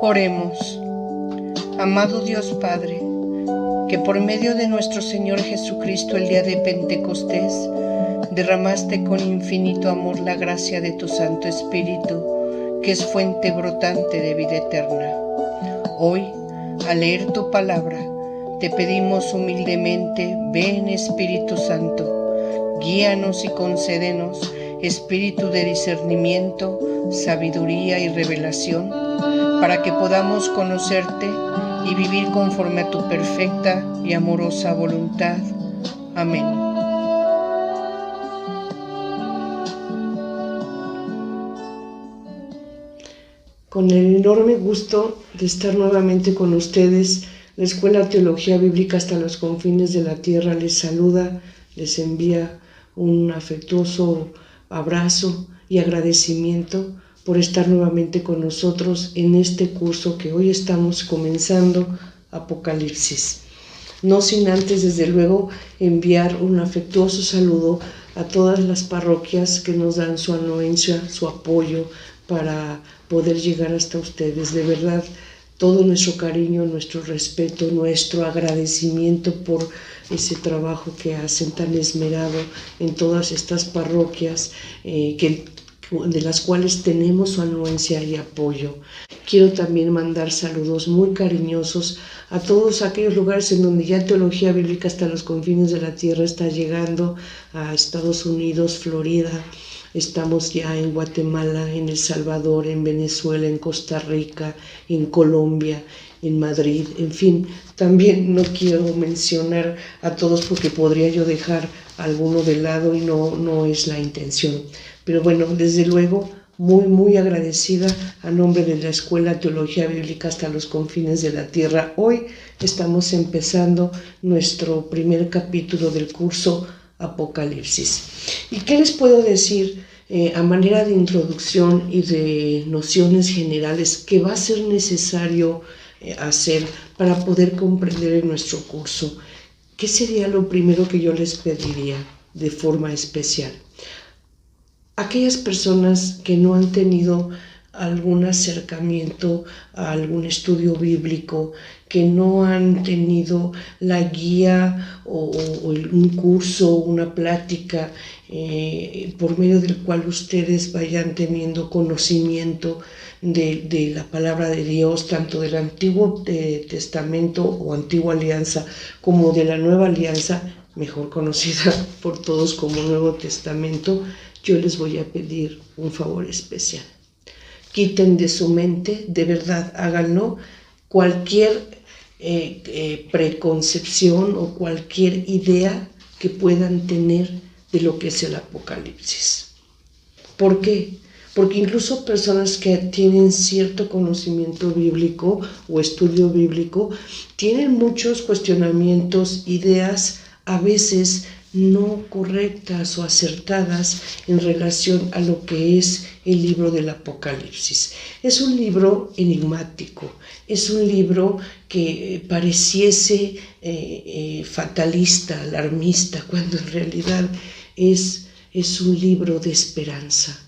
Oremos. Amado Dios Padre, que por medio de nuestro Señor Jesucristo el día de Pentecostés derramaste con infinito amor la gracia de tu Santo Espíritu, que es fuente brotante de vida eterna. Hoy, al leer tu palabra, te pedimos humildemente, ven Espíritu Santo, guíanos y concédenos espíritu de discernimiento, sabiduría y revelación, para que podamos conocerte y vivir conforme a tu perfecta y amorosa voluntad. Amén. Con el enorme gusto de estar nuevamente con ustedes, la Escuela Teología Bíblica hasta los confines de la tierra les saluda, les envía un afectuoso abrazo y agradecimiento por estar nuevamente con nosotros en este curso que hoy estamos comenzando, Apocalipsis. No sin antes, desde luego, enviar un afectuoso saludo a todas las parroquias que nos dan su anuencia, su apoyo para poder llegar hasta ustedes. De verdad, todo nuestro cariño, nuestro respeto, nuestro agradecimiento por ese trabajo que hacen tan esmerado en todas estas parroquias de las cuales tenemos su anuencia y apoyo. Quiero también mandar saludos muy cariñosos a todos aquellos lugares en donde ya Teología Bíblica hasta los confines de la tierra está llegando, a Estados Unidos, Florida. Estamos ya en Guatemala, en El Salvador, en Venezuela, en Costa Rica, en Colombia, en Madrid, en fin. También no quiero mencionar a todos porque podría yo dejar alguno de lado y no es la intención. Pero bueno, desde luego, muy agradecida a nombre de la Escuela Teología Bíblica hasta los confines de la tierra. Hoy estamos empezando nuestro primer capítulo del curso Apocalipsis. ¿Y qué les puedo decir a manera de introducción y de nociones generales que va a ser necesario hacer para poder comprender en nuestro curso? ¿Qué sería lo primero que yo les pediría de forma especial? Aquellas personas que no han tenido algún acercamiento a algún estudio bíblico, que no han tenido la guía o un curso, una plática por medio del cual ustedes vayan teniendo conocimiento de la palabra de Dios, tanto del Antiguo Testamento o Antigua Alianza como de la Nueva Alianza, mejor conocida por todos como Nuevo Testamento. Yo les voy a pedir un favor especial. Quiten de su mente, de verdad, háganlo, cualquier preconcepción o cualquier idea que puedan tener de lo que es el Apocalipsis. ¿Por qué? Porque incluso personas que tienen cierto conocimiento bíblico o estudio bíblico tienen muchos cuestionamientos, ideas a veces no correctas o acertadas en relación a lo que es el libro del Apocalipsis. Es un libro enigmático, es un libro que pareciese fatalista, alarmista, cuando en realidad es un libro de esperanza.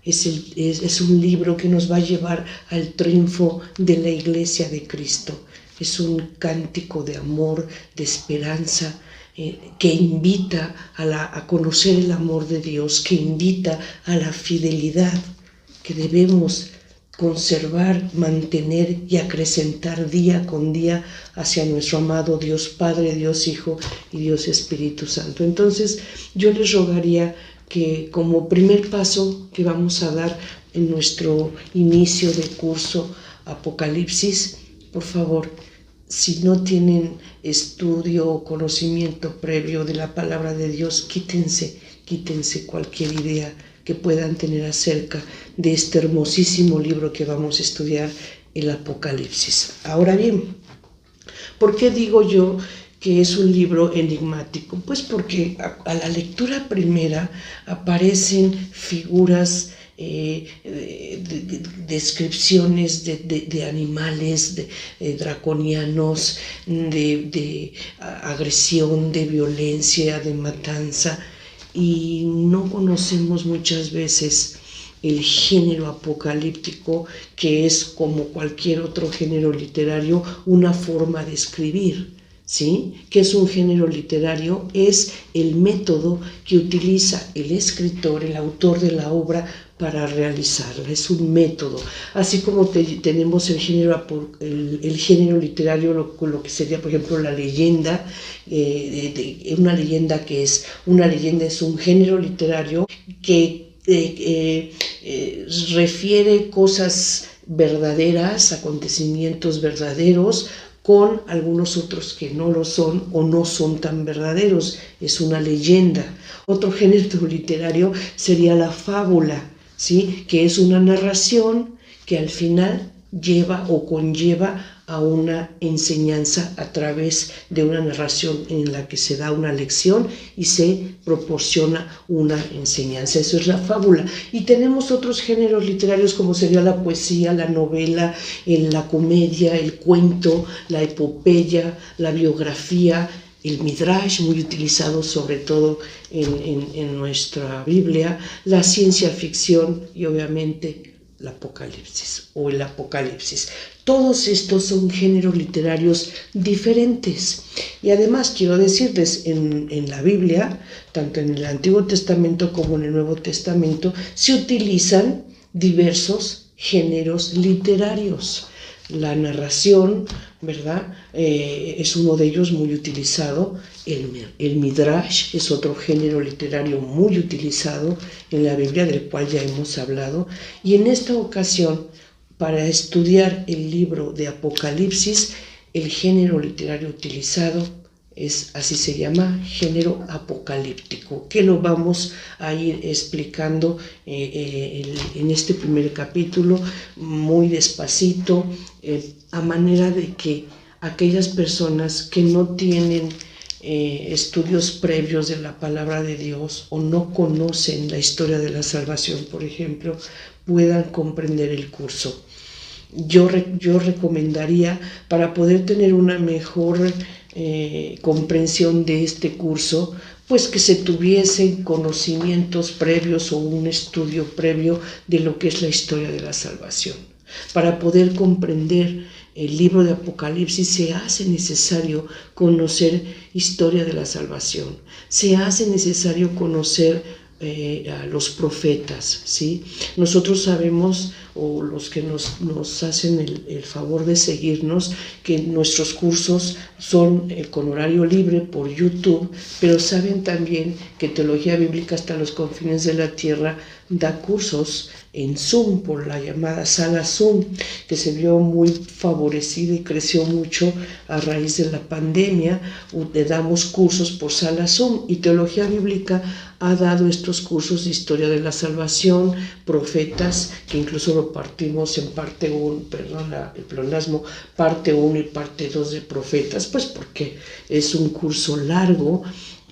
Es un libro que nos va a llevar al triunfo de la Iglesia de Cristo. Es un cántico de amor, de esperanza, que invita a conocer el amor de Dios, que invita a la fidelidad que debemos conservar, mantener y acrecentar día con día hacia nuestro amado Dios Padre, Dios Hijo y Dios Espíritu Santo. Entonces, yo les rogaría que como primer paso que vamos a dar en nuestro inicio de curso Apocalipsis, por favor, si no tienen estudio o conocimiento previo de la palabra de Dios, quítense cualquier idea que puedan tener acerca de este hermosísimo libro que vamos a estudiar, el Apocalipsis. Ahora bien, ¿por qué digo yo que es un libro enigmático? Pues porque a la lectura primera aparecen figuras, descripciones de animales draconianos, de agresión, de violencia, de matanza, y no conocemos muchas veces el género apocalíptico, que es como cualquier otro género literario, una forma de escribir. ¿Sí? ¿Qué es un género literario? Es el método que utiliza el escritor, el autor de la obra, para realizarla. Es un método. Así como tenemos el género literario, lo que sería, por ejemplo, la leyenda. Una leyenda que es una leyenda es un género literario que refiere cosas verdaderas, acontecimientos verdaderos, con algunos otros que no lo son o no son tan verdaderos. Es una leyenda. Otro género literario sería la fábula, ¿sí? Que es una narración que al final lleva o conlleva a una enseñanza a través de una narración en la que se da una lección y se proporciona una enseñanza. Eso es la fábula. Y tenemos otros géneros literarios como sería la poesía, la novela, la comedia, el cuento, la epopeya, la biografía, el midrash, muy utilizado sobre todo en nuestra Biblia, la ciencia ficción y obviamente el apocalipsis. Todos estos son géneros literarios diferentes. Y además quiero decirles, en la Biblia, tanto en el Antiguo Testamento como en el Nuevo Testamento, se utilizan diversos géneros literarios. La narración, ¿verdad? Es uno de ellos muy utilizado. El midrash es otro género literario muy utilizado en la Biblia, del cual ya hemos hablado. Y en esta ocasión, para estudiar el libro de Apocalipsis, el género literario utilizado así se llama, género apocalíptico, que lo vamos a ir explicando en este primer capítulo muy despacito, a manera de que aquellas personas que no tienen estudios previos de la palabra de Dios o no conocen la historia de la salvación, por ejemplo, puedan comprender el curso. Yo recomendaría, para poder tener una mejor comprensión de este curso, pues que se tuviesen conocimientos previos o un estudio previo de lo que es la historia de la salvación. Para poder comprender el libro de Apocalipsis se hace necesario conocer historia de la salvación, se hace necesario conocer a los profetas, ¿sí? Nosotros sabemos, o los que nos hacen el favor de seguirnos, que nuestros cursos son con horario libre por YouTube, pero saben también que Teología Bíblica hasta los confines de la tierra da cursos en Zoom, por la llamada sala Zoom, que se vio muy favorecida y creció mucho a raíz de la pandemia. Damos cursos por sala Zoom, y Teología Bíblica ha dado estos cursos de historia de la salvación, profetas, que incluso lo partimos en parte 1, el pleonasmo, parte 1 y parte 2 de profetas, pues porque es un curso largo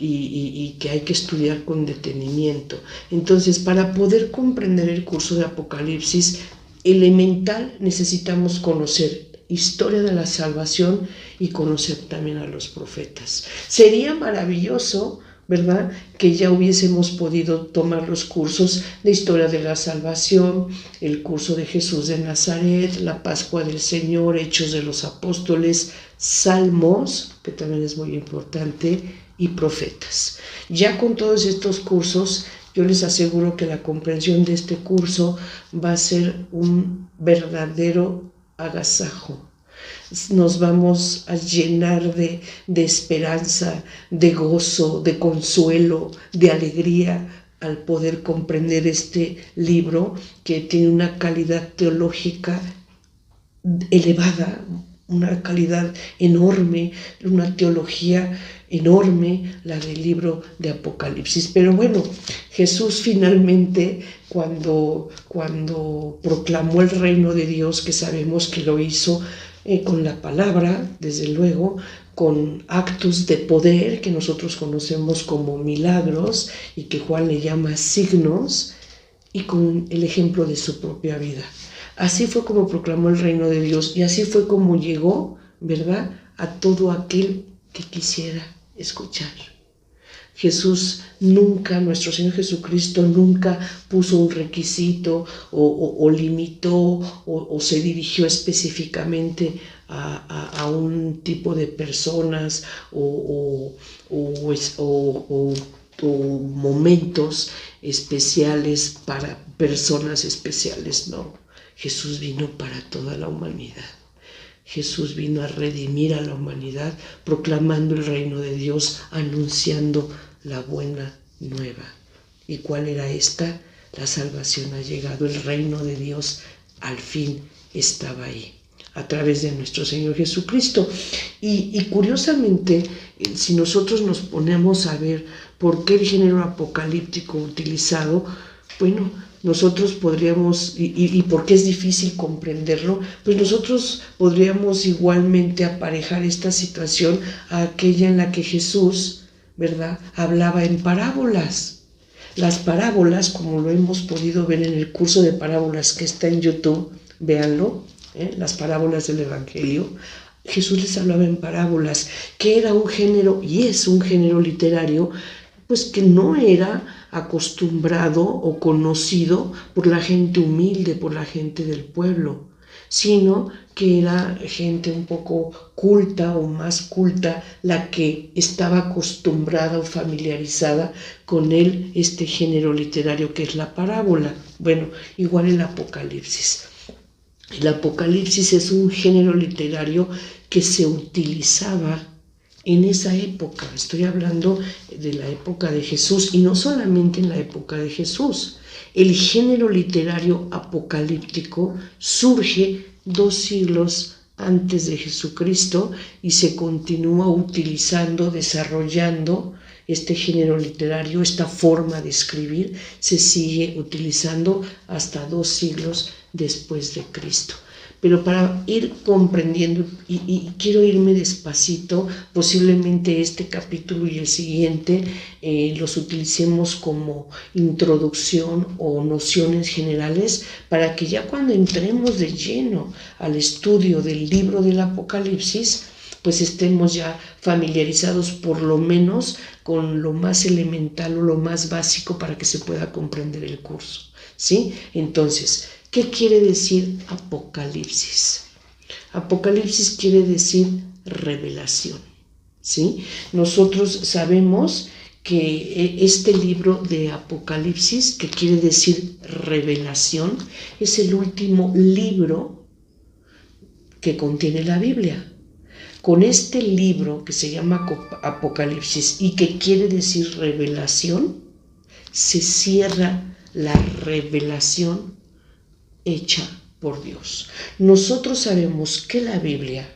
y que hay que estudiar con detenimiento. Entonces, para poder comprender el curso de Apocalipsis, elemental, necesitamos conocer historia de la salvación y conocer también a los profetas. Sería maravilloso, ¿verdad?, que ya hubiésemos podido tomar los cursos de historia de la salvación, el curso de Jesús de Nazaret, la Pascua del Señor, Hechos de los Apóstoles, Salmos, que también es muy importante, y profetas. Ya con todos estos cursos, yo les aseguro que la comprensión de este curso va a ser un verdadero agasajo. Nos vamos a llenar de esperanza, de gozo, de consuelo, de alegría al poder comprender este libro, que tiene una calidad teológica elevada, una calidad enorme, una teología enorme, la del libro de Apocalipsis. Pero bueno, Jesús finalmente, cuando proclamó el reino de Dios, que sabemos que lo hizo con la palabra, desde luego, con actos de poder que nosotros conocemos como milagros y que Juan le llama signos, y con el ejemplo de su propia vida. Así fue como proclamó el reino de Dios, y así fue como llegó, ¿verdad?, a todo aquel que quisiera escuchar. Jesús nunca, nuestro Señor Jesucristo nunca puso un requisito o limitó o se dirigió específicamente a un tipo de personas o momentos especiales para personas especiales. No, Jesús vino para toda la humanidad. Jesús vino a redimir a la humanidad, proclamando el reino de Dios, anunciando la buena nueva. ¿Y cuál era esta? La salvación ha llegado, el reino de Dios al fin estaba ahí, a través de nuestro Señor Jesucristo. Y curiosamente, si nosotros nos ponemos a ver por qué el género apocalíptico utilizado, bueno, nosotros podríamos, y por qué es difícil comprenderlo, pues nosotros podríamos igualmente aparejar esta situación a aquella en la que Jesús, ¿verdad?, hablaba en parábolas. Las parábolas, como lo hemos podido ver en el curso de parábolas que está en YouTube, véanlo, las parábolas del Evangelio, Jesús les hablaba en parábolas, que era un género, y es un género literario, pues que no era acostumbrado o conocido por la gente humilde, por la gente del pueblo, sino que era gente un poco culta o más culta la que estaba acostumbrada o familiarizada con este género literario que es la parábola. Bueno, igual el Apocalipsis. El Apocalipsis es un género literario que se utilizaba en esa época. Estoy hablando de la época de Jesús, y no solamente en la época de Jesús. El género literario apocalíptico surge 2 siglos antes de Jesucristo y se continúa utilizando, desarrollando este género literario, esta forma de escribir, se sigue utilizando hasta 2 siglos después de Cristo. Pero para ir comprendiendo, y quiero irme despacito, posiblemente este capítulo y el siguiente los utilicemos como introducción o nociones generales, para que ya cuando entremos de lleno al estudio del libro del Apocalipsis, pues estemos ya familiarizados por lo menos con lo más elemental o lo más básico para que se pueda comprender el curso, ¿sí? Entonces, ¿qué quiere decir Apocalipsis? Apocalipsis quiere decir revelación, ¿sí? Nosotros sabemos que este libro de Apocalipsis, que quiere decir revelación, es el último libro que contiene la Biblia. Con este libro que se llama Apocalipsis y que quiere decir revelación, se cierra la revelación hecha por Dios. Nosotros sabemos que la Biblia,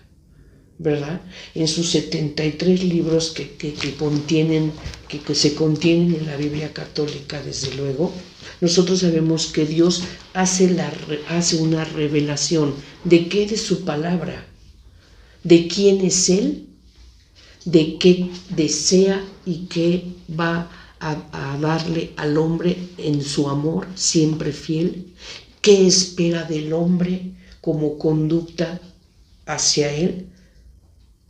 ¿verdad?, en sus 73 libros que se contienen en la Biblia católica, desde luego, nosotros sabemos que Dios hace una revelación. ¿De qué? De su palabra. ¿De quién es Él? ¿De qué desea y qué va a darle al hombre en su amor siempre fiel? ¿Qué espera del hombre como conducta hacia Él?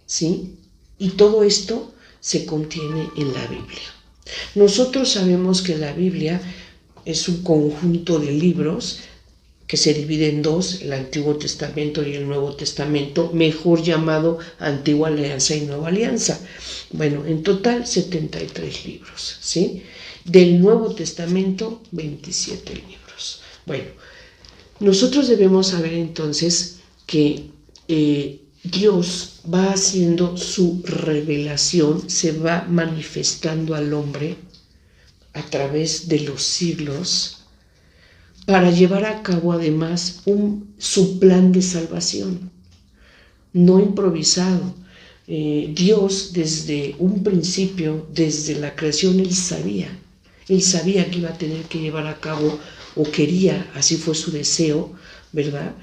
¿Sí? Y todo esto se contiene en la Biblia. Nosotros sabemos que la Biblia es un conjunto de libros que se divide en 2, el Antiguo Testamento y el Nuevo Testamento, mejor llamado Antigua Alianza y Nueva Alianza. Bueno, en total 73 libros, ¿sí? Del Nuevo Testamento, 27 libros. Bueno, nosotros debemos saber entonces que Dios va haciendo su revelación, se va manifestando al hombre a través de los siglos, para llevar a cabo además su plan de salvación, no improvisado. Dios desde un principio, desde la creación, Él sabía que iba a tener que llevar a cabo, o quería, así fue su deseo, ¿verdad?,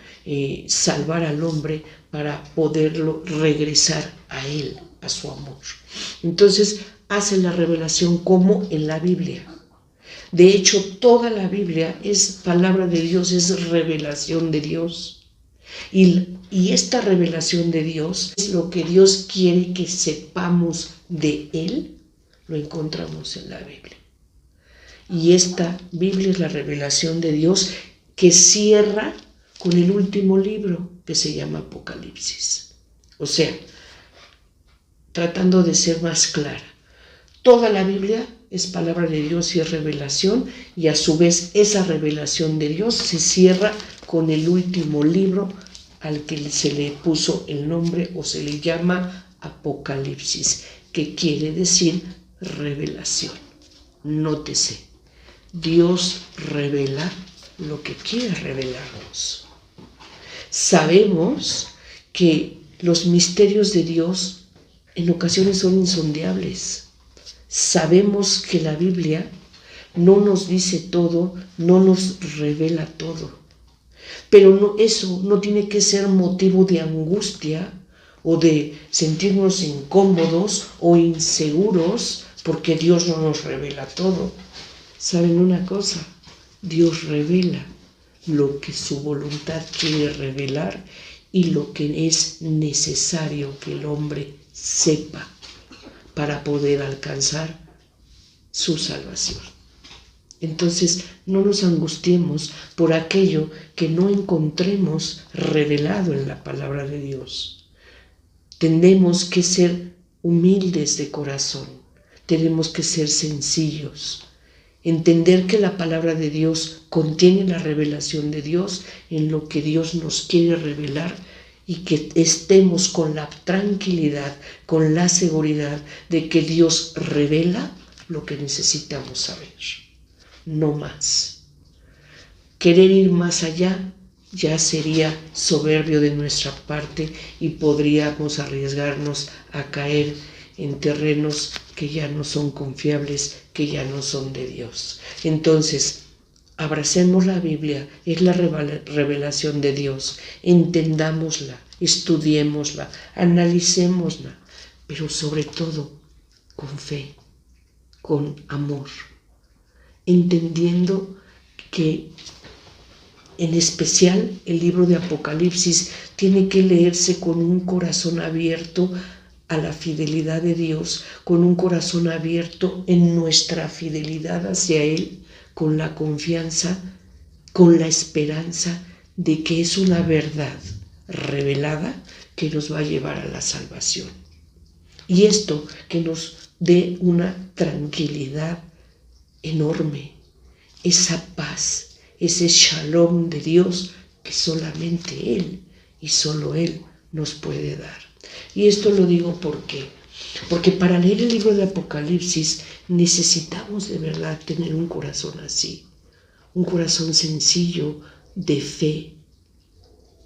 salvar al hombre para poderlo regresar a Él, a su amor. Entonces hace la revelación como en la Biblia. De hecho, toda la Biblia es palabra de Dios, es revelación de Dios. Y esta revelación de Dios es lo que Dios quiere que sepamos de Él, lo encontramos en la Biblia. Y esta Biblia es la revelación de Dios que cierra con el último libro que se llama Apocalipsis. O sea, tratando de ser más clara, toda la Biblia es palabra de Dios y es revelación, y a su vez esa revelación de Dios se cierra con el último libro al que se le puso el nombre o se le llama Apocalipsis, que quiere decir revelación. Nótese, Dios revela lo que quiere revelarnos. Sabemos que los misterios de Dios en ocasiones son insondables. Sabemos que la Biblia no nos dice todo, no nos revela todo. Pero eso no tiene que ser motivo de angustia o de sentirnos incómodos o inseguros porque Dios no nos revela todo. ¿Saben una cosa? Dios revela lo que su voluntad quiere revelar y lo que es necesario que el hombre sepa para poder alcanzar su salvación. Entonces, no nos angustiemos por aquello que no encontremos revelado en la palabra de Dios. Tenemos que ser humildes de corazón, tenemos que ser sencillos, entender que la palabra de Dios contiene la revelación de Dios en lo que Dios nos quiere revelar, y que estemos con la tranquilidad, con la seguridad de que Dios revela lo que necesitamos saber. No más. Querer ir más allá ya sería soberbio de nuestra parte y podríamos arriesgarnos a caer en terrenos que ya no son confiables, que ya no son de Dios. Entonces, abracemos la Biblia, es la revelación de Dios, entendámosla, estudiémosla, analicémosla, pero sobre todo con fe, con amor, entendiendo que en especial el libro de Apocalipsis tiene que leerse con un corazón abierto a la fidelidad de Dios, con un corazón abierto en nuestra fidelidad hacia Él, con la confianza, con la esperanza de que es una verdad revelada que nos va a llevar a la salvación. Y esto que nos dé una tranquilidad enorme, esa paz, ese shalom de Dios que solamente Él y solo Él nos puede dar. Y esto lo digo porque para leer el libro de Apocalipsis necesitamos de verdad tener un corazón así, un corazón sencillo de fe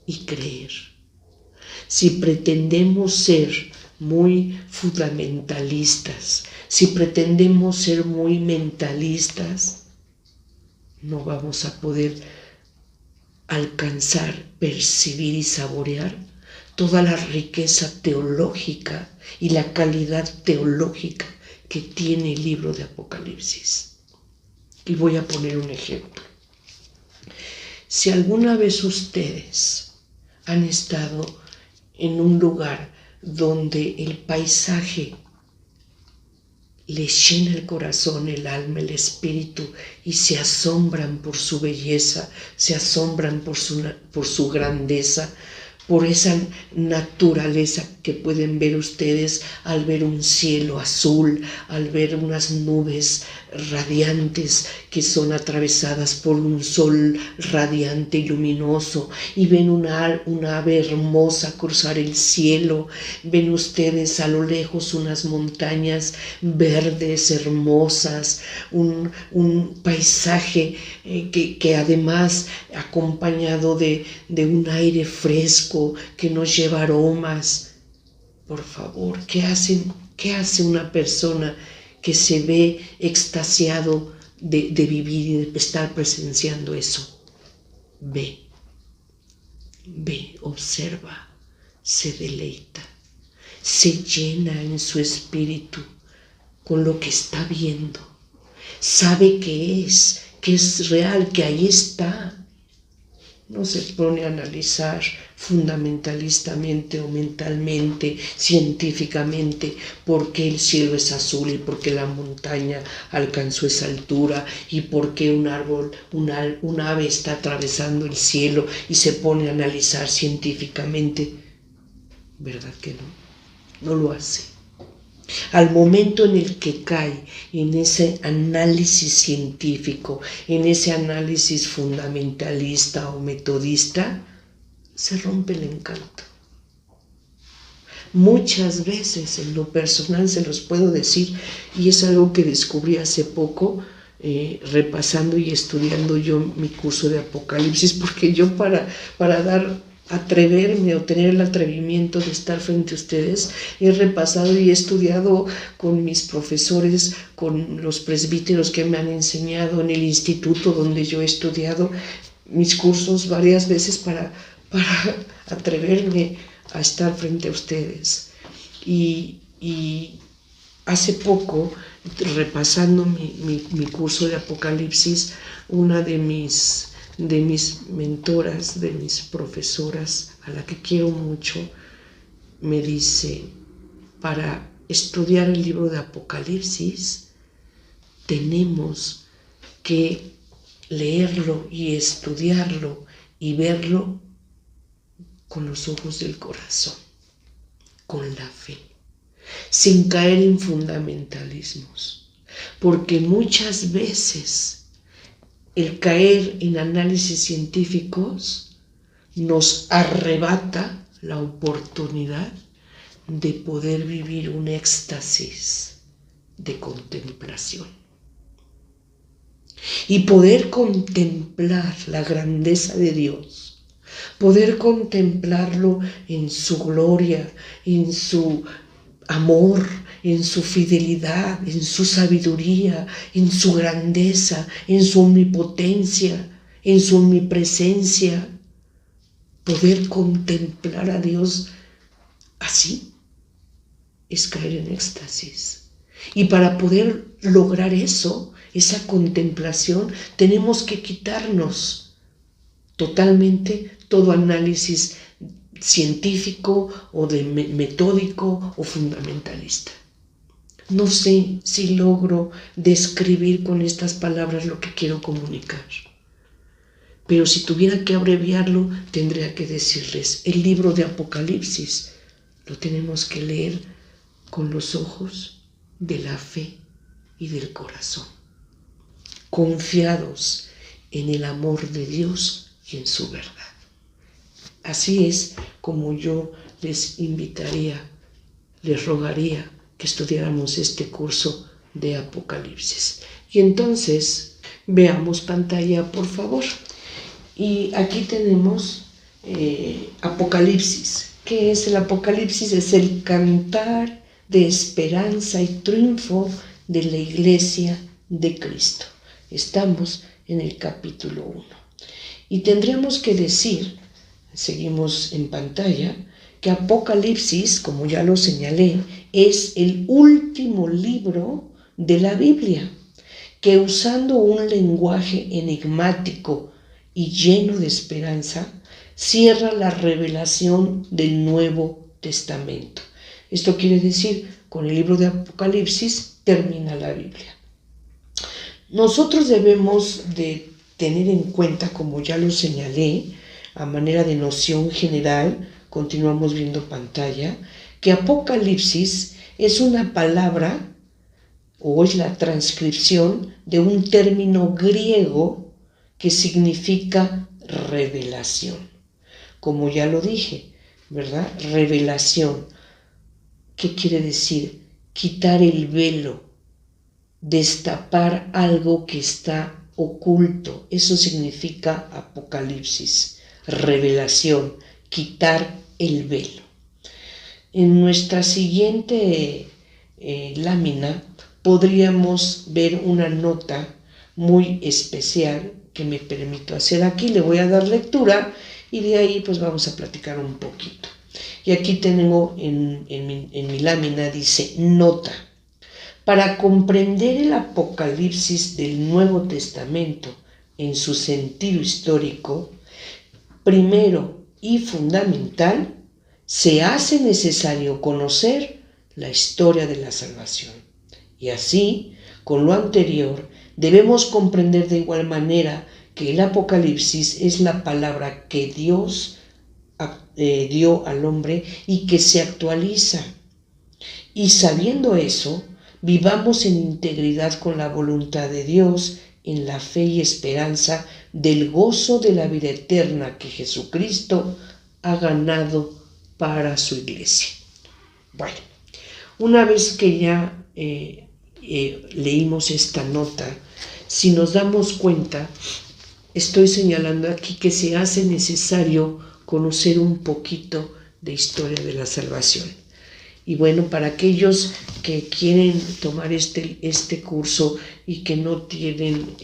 y creer. Si pretendemos ser muy fundamentalistas, si pretendemos ser muy mentalistas, no vamos a poder alcanzar, percibir y saborear toda la riqueza teológica y la calidad teológica que tiene el libro de Apocalipsis. Y voy a poner un ejemplo. Si alguna vez ustedes han estado en un lugar donde el paisaje les llena el corazón, el alma, el espíritu, y se asombran por su belleza, se asombran por su grandeza, por esa naturaleza que pueden ver ustedes al ver un cielo azul, al ver unas nubes radiantes que son atravesadas por un sol radiante y luminoso, y ven una ave hermosa cruzar el cielo, ven ustedes a lo lejos unas montañas verdes, hermosas, un paisaje que además acompañado de un aire fresco que nos lleva aromas. Por favor, ¿qué hace una persona que se ve extasiado de vivir y de estar presenciando eso? Ve, observa, se deleita, se llena en su espíritu con lo que está viendo, sabe que es real, que ahí está. no se pone a analizar fundamentalistamente o mentalmente, científicamente, por qué el cielo es azul y por qué la montaña alcanzó esa altura y por qué un árbol, un ave está atravesando el cielo y se pone a analizar científicamente. ¿Verdad que no? No lo hace. Al momento en el que cae en ese análisis científico, en ese análisis fundamentalista o metodista, se rompe el encanto. Muchas veces, en lo personal se los puedo decir, y es algo que descubrí hace poco, repasando y estudiando yo mi curso de Apocalipsis, porque yo para atreverme o tener el atrevimiento de estar frente a ustedes, he repasado y he estudiado con mis profesores, con los presbíteros que me han enseñado en el instituto donde yo he estudiado mis cursos varias veces para atreverme a estar frente a ustedes. Y hace poco, repasando mi curso de Apocalipsis, una de mis mentoras, de mis profesoras, a la que quiero mucho, me dice, para estudiar el libro de Apocalipsis, tenemos que leerlo y estudiarlo y verlo con los ojos del corazón, con la fe, sin caer en fundamentalismos, porque muchas veces el caer en análisis científicos nos arrebata la oportunidad de poder vivir un éxtasis de contemplación y poder contemplar la grandeza de Dios, poder contemplarlo en su gloria, en su amor, en su fidelidad, en su sabiduría, en su grandeza, en su omnipotencia, en su omnipresencia. Poder contemplar a Dios así es caer en éxtasis. Y para poder lograr eso, esa contemplación, tenemos que quitarnos totalmente todo análisis científico o metódico o fundamentalista. No sé si logro describir con estas palabras lo que quiero comunicar, pero si tuviera que abreviarlo, tendría que decirles, el libro de Apocalipsis lo tenemos que leer con los ojos de la fe y del corazón, confiados en el amor de Dios y en su verdad. Así es como yo les invitaría, les rogaría que estudiáramos este curso de Apocalipsis. Y entonces, veamos pantalla, por favor. Y aquí tenemos Apocalipsis. ¿Qué es el Apocalipsis? Es el cantar de esperanza y triunfo de la Iglesia de Cristo. Estamos en el capítulo 1. Y tendríamos que decir, seguimos en pantalla, que Apocalipsis, como ya lo señalé, es el último libro de la Biblia, que usando un lenguaje enigmático y lleno de esperanza, cierra la revelación del Nuevo Testamento. Esto quiere decir, con el libro de Apocalipsis termina la Biblia. Nosotros debemos de tener en cuenta, como ya lo señalé, a manera de noción general, continuamos viendo pantalla, que Apocalipsis es una palabra o es la transcripción de un término griego que significa revelación. Como ya lo dije, ¿verdad? Revelación. ¿Qué quiere decir? Quitar el velo, destapar algo que está oculto. Eso significa Apocalipsis, revelación, quitar el velo. En nuestra siguiente lámina podríamos ver una nota muy especial que me permito hacer aquí. Le voy a dar lectura y de ahí pues vamos a platicar un poquito. Y aquí tengo en mi lámina, dice nota. Para comprender el Apocalipsis del Nuevo Testamento en su sentido histórico, primero y fundamental, se hace necesario conocer la historia de la salvación. Y así, con lo anterior, debemos comprender de igual manera que el Apocalipsis es la palabra que Dios dio al hombre y que se actualiza. Y sabiendo eso, vivamos en integridad con la voluntad de Dios, en la fe y esperanza del gozo de la vida eterna que Jesucristo ha ganado para su iglesia. Bueno, una vez que ya leímos esta nota, si nos damos cuenta, estoy señalando aquí que se hace necesario conocer un poquito de historia de la salvación. Y bueno, para aquellos que quieren tomar este curso y que no tienen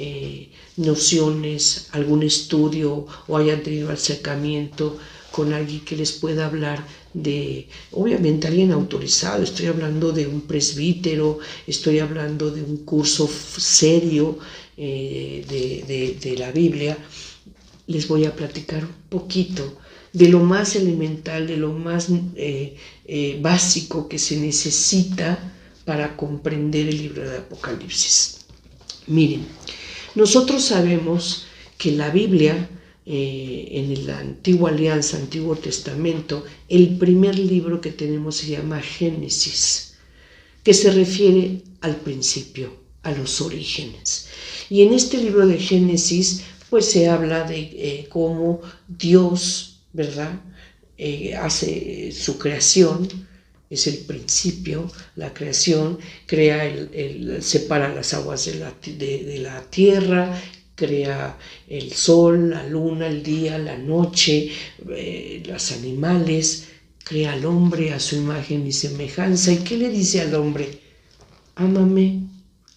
nociones, algún estudio o hayan tenido acercamiento con alguien que les pueda hablar de, obviamente alguien autorizado, estoy hablando de un presbítero, estoy hablando de un curso serio de la Biblia, les voy a platicar un poquito de lo más elemental, de lo más básico que se necesita para comprender el libro de Apocalipsis. Miren, nosotros sabemos que la Biblia, en la antigua alianza, Antiguo Testamento, el primer libro que tenemos se llama Génesis, que se refiere al principio, a los orígenes. Y en este libro de Génesis, pues se habla de cómo Dios, ¿verdad?, hace su creación, es el principio, la creación, crea separa las aguas de la tierra, crea el sol, la luna, el día, la noche, los animales, crea al hombre a su imagen y semejanza. ¿Y qué le dice al hombre? Ámame,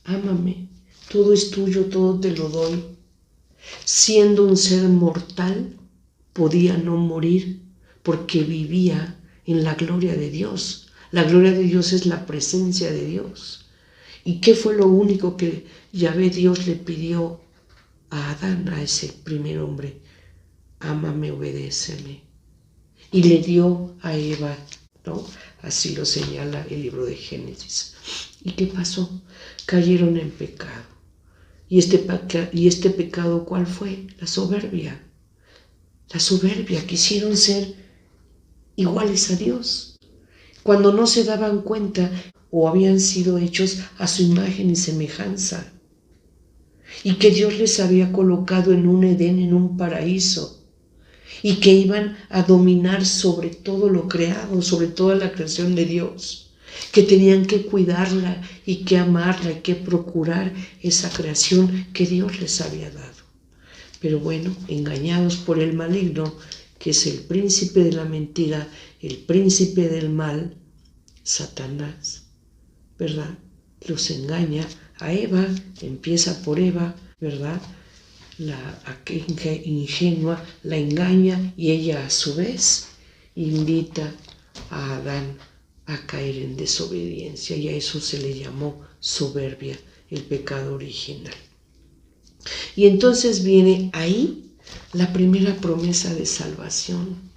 ámame, todo es tuyo, todo te lo doy. Siendo un ser mortal, podía no morir porque vivía en la gloria de Dios. La gloria de Dios es la presencia de Dios. ¿Y qué fue lo único que Yahvé Dios le pidió a Adán, a ese primer hombre? Ámame, obedéceme. Y le dio a Eva, ¿no? Así lo señala el libro de Génesis. ¿Y qué pasó? Cayeron en pecado. ¿Y este pecado cuál fue? La soberbia. La soberbia, quisieron ser iguales a Dios, cuando no se daban cuenta o habían sido hechos a su imagen y semejanza, y que Dios les había colocado en un Edén, en un paraíso, y que iban a dominar sobre todo lo creado, sobre toda la creación de Dios, que tenían que cuidarla y que amarla y que procurar esa creación que Dios les había dado. Pero bueno, engañados por el maligno, que es el príncipe de la mentira, el príncipe del mal, Satanás, ¿verdad? Los engaña a Eva, empieza por Eva, ¿verdad? Aquella ingenua la engaña y ella a su vez invita a Adán a caer en desobediencia, y a eso se le llamó soberbia, el pecado original. Y entonces viene ahí la primera promesa de salvación,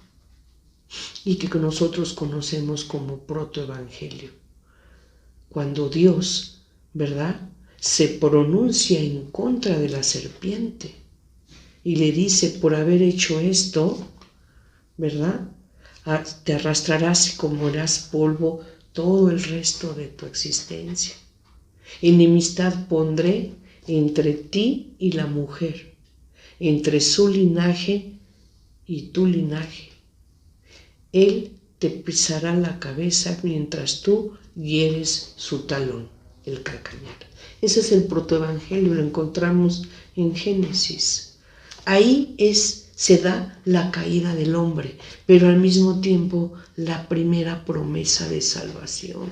y que nosotros conocemos como protoevangelio. Cuando Dios, ¿verdad?, se pronuncia en contra de la serpiente y le dice: por haber hecho esto, ¿verdad?, te arrastrarás y comerás polvo todo el resto de tu existencia. Enemistad pondré entre ti y la mujer, entre su linaje y tu linaje. Él te pisará la cabeza mientras tú hieres su talón, el calcañar. Ese es el protoevangelio, lo encontramos en Génesis. Ahí se da la caída del hombre, pero al mismo tiempo la primera promesa de salvación.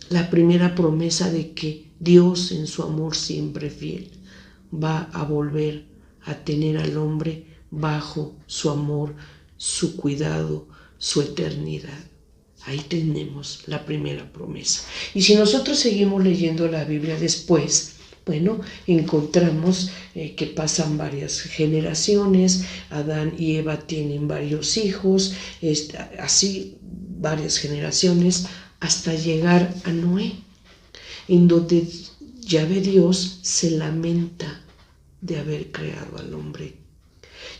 La primera promesa de que Dios, en su amor siempre fiel, va a volver a tener al hombre bajo su amor, su cuidado, su eternidad. Ahí tenemos la primera promesa. Y si nosotros seguimos leyendo la Biblia después, Bueno, encontramos que pasan varias generaciones, Adán y Eva tienen varios hijos, así varias generaciones, hasta llegar a Noé, en donde Yahvé Dios se lamenta de haber creado al hombre.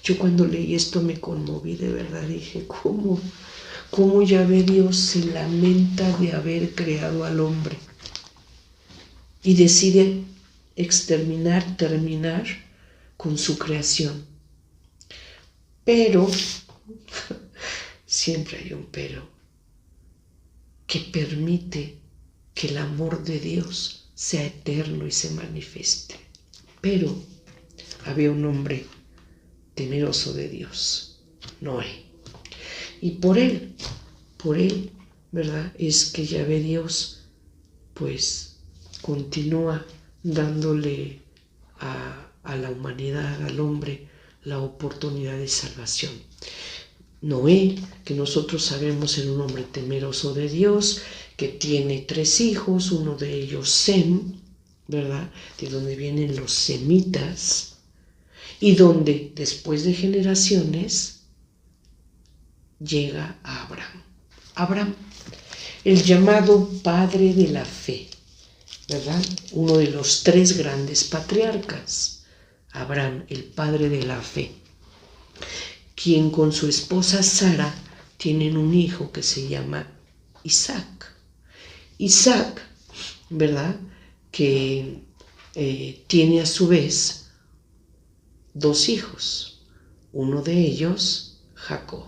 Yo cuando leí esto me conmoví de verdad, dije, ¿cómo Yahvé Dios se lamenta de haber creado al hombre? Y decide terminar con su creación. Pero, siempre hay un pero, que permite que el amor de Dios sea eterno y se manifieste. Pero había un hombre temeroso de Dios, Noé. Y por él, ¿verdad? Es que Yahvé Dios, pues, continúa dándole a la humanidad, al hombre, la oportunidad de salvación. Noé, que nosotros sabemos era un hombre temeroso de Dios, que tiene 3 hijos, uno de ellos Sem, ¿verdad? De donde vienen los semitas, y donde después de generaciones llega a Abraham. Abraham, el llamado padre de la fe, ¿verdad? Uno de los 3 grandes patriarcas. Abraham, el padre de la fe, quien con su esposa Sara tienen un hijo que se llama Isaac. Isaac, ¿verdad? Que tiene a su vez 2 hijos. Uno de ellos, Jacob,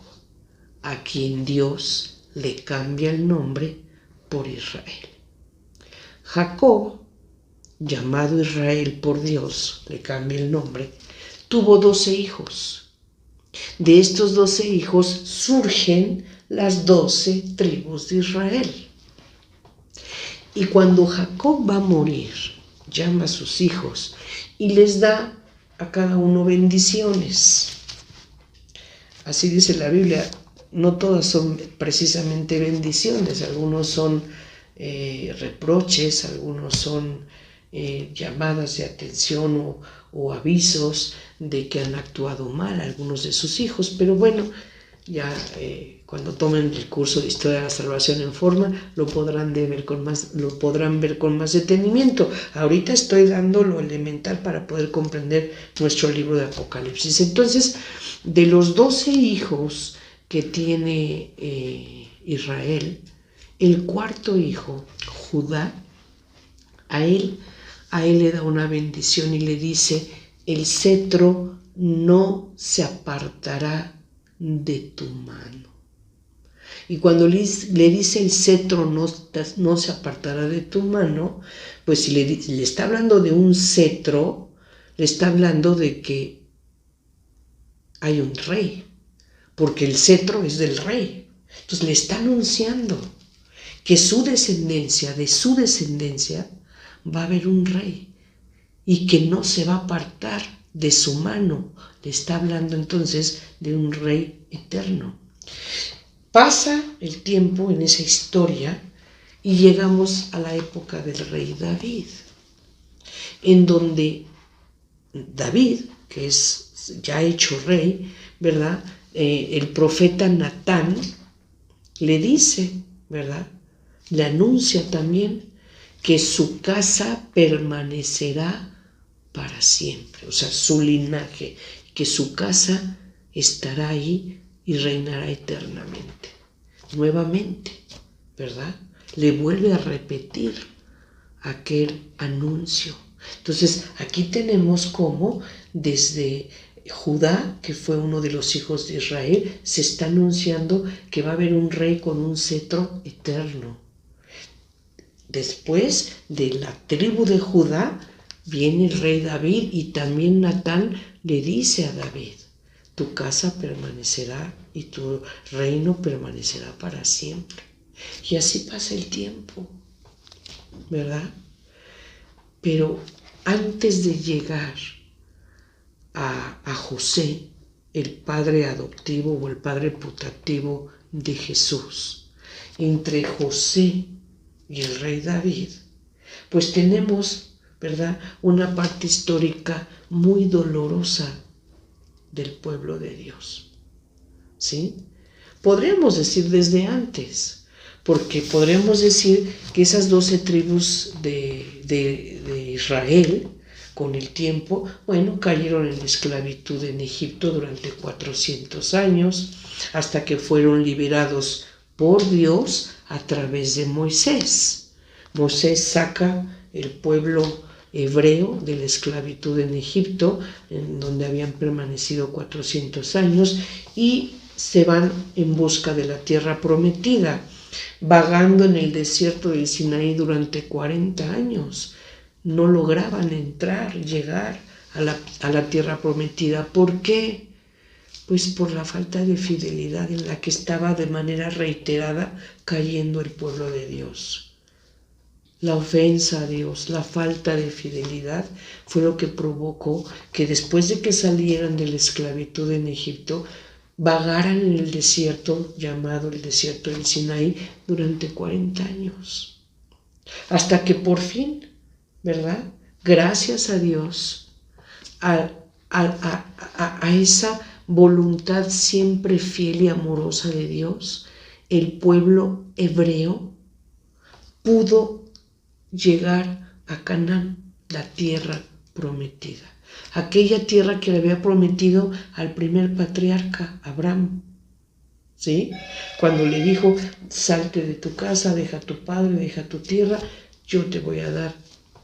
a quien Dios le cambia el nombre por Israel. Jacob, llamado Israel por Dios, le cambia el nombre, tuvo 12 hijos. De estos 12 hijos surgen las 12 tribus de Israel. Y cuando Jacob va a morir, llama a sus hijos y les da a cada uno bendiciones. Así dice la Biblia, no todas son precisamente bendiciones, algunos son reproches, algunos son llamadas de atención o avisos de que han actuado mal algunos de sus hijos, pero bueno, ya cuando tomen el curso de Historia de la Salvación en Forma lo podrán ver con más detenimiento. Ahorita estoy dando lo elemental para poder comprender nuestro libro de Apocalipsis. Entonces, de los 12 hijos que tiene Israel, el 4º hijo, Judá, a él le da una bendición y le dice: el cetro no se apartará de tu mano. Y cuando le dice el cetro no se apartará de tu mano, pues si le está hablando de un cetro, le está hablando de que hay un rey, porque el cetro es del rey. Entonces le está anunciando que de su descendencia va a haber un rey y que no se va a apartar de su mano. Le está hablando entonces de un rey eterno. Pasa el tiempo en esa historia y llegamos a la época del rey David, en donde David, que es ya hecho rey, ¿verdad? El profeta Natán le dice, ¿verdad? Le anuncia también que su casa permanecerá para siempre, o sea, su linaje, que su casa estará ahí y reinará eternamente. Nuevamente, ¿verdad? Le vuelve a repetir aquel anuncio. Entonces, aquí tenemos cómo desde Judá, que fue uno de los hijos de Israel, se está anunciando que va a haber un rey con un cetro eterno. Después de la tribu de Judá viene el rey David y también Natán le dice a David: tu casa permanecerá y tu reino permanecerá para siempre. Y así pasa el tiempo, ¿verdad? Pero antes de llegar a José, el padre adoptivo o el padre putativo de Jesús, entre José y el rey David, pues tenemos ¿verdad? Una parte histórica muy dolorosa del pueblo de Dios, ¿sí? Podríamos decir desde antes, porque podríamos decir que esas 12 tribus de Israel, con el tiempo, bueno, cayeron en esclavitud en Egipto durante 400 años, hasta que fueron liberados por Dios a través de Moisés. Moisés saca el pueblo hebreo de la esclavitud en Egipto, en donde habían permanecido 400 años, y se van en busca de la tierra prometida, vagando en el desierto del Sinaí durante 40 años. No lograban llegar a la tierra prometida. ¿Por qué? Pues por la falta de fidelidad en la que estaba de manera reiterada cayendo el pueblo de Dios. La ofensa a Dios, la falta de fidelidad fue lo que provocó que después de que salieran de la esclavitud en Egipto, vagaran en el desierto llamado el desierto del Sinaí durante 40 años. Hasta que por fin, ¿verdad? Gracias a Dios, a esa voluntad siempre fiel y amorosa de Dios, el pueblo hebreo pudo llegar a Canaán, la tierra prometida. Aquella tierra que le había prometido al primer patriarca, Abraham, ¿sí? Cuando le dijo, salte de tu casa, deja a tu padre, deja a tu tierra, yo te voy a dar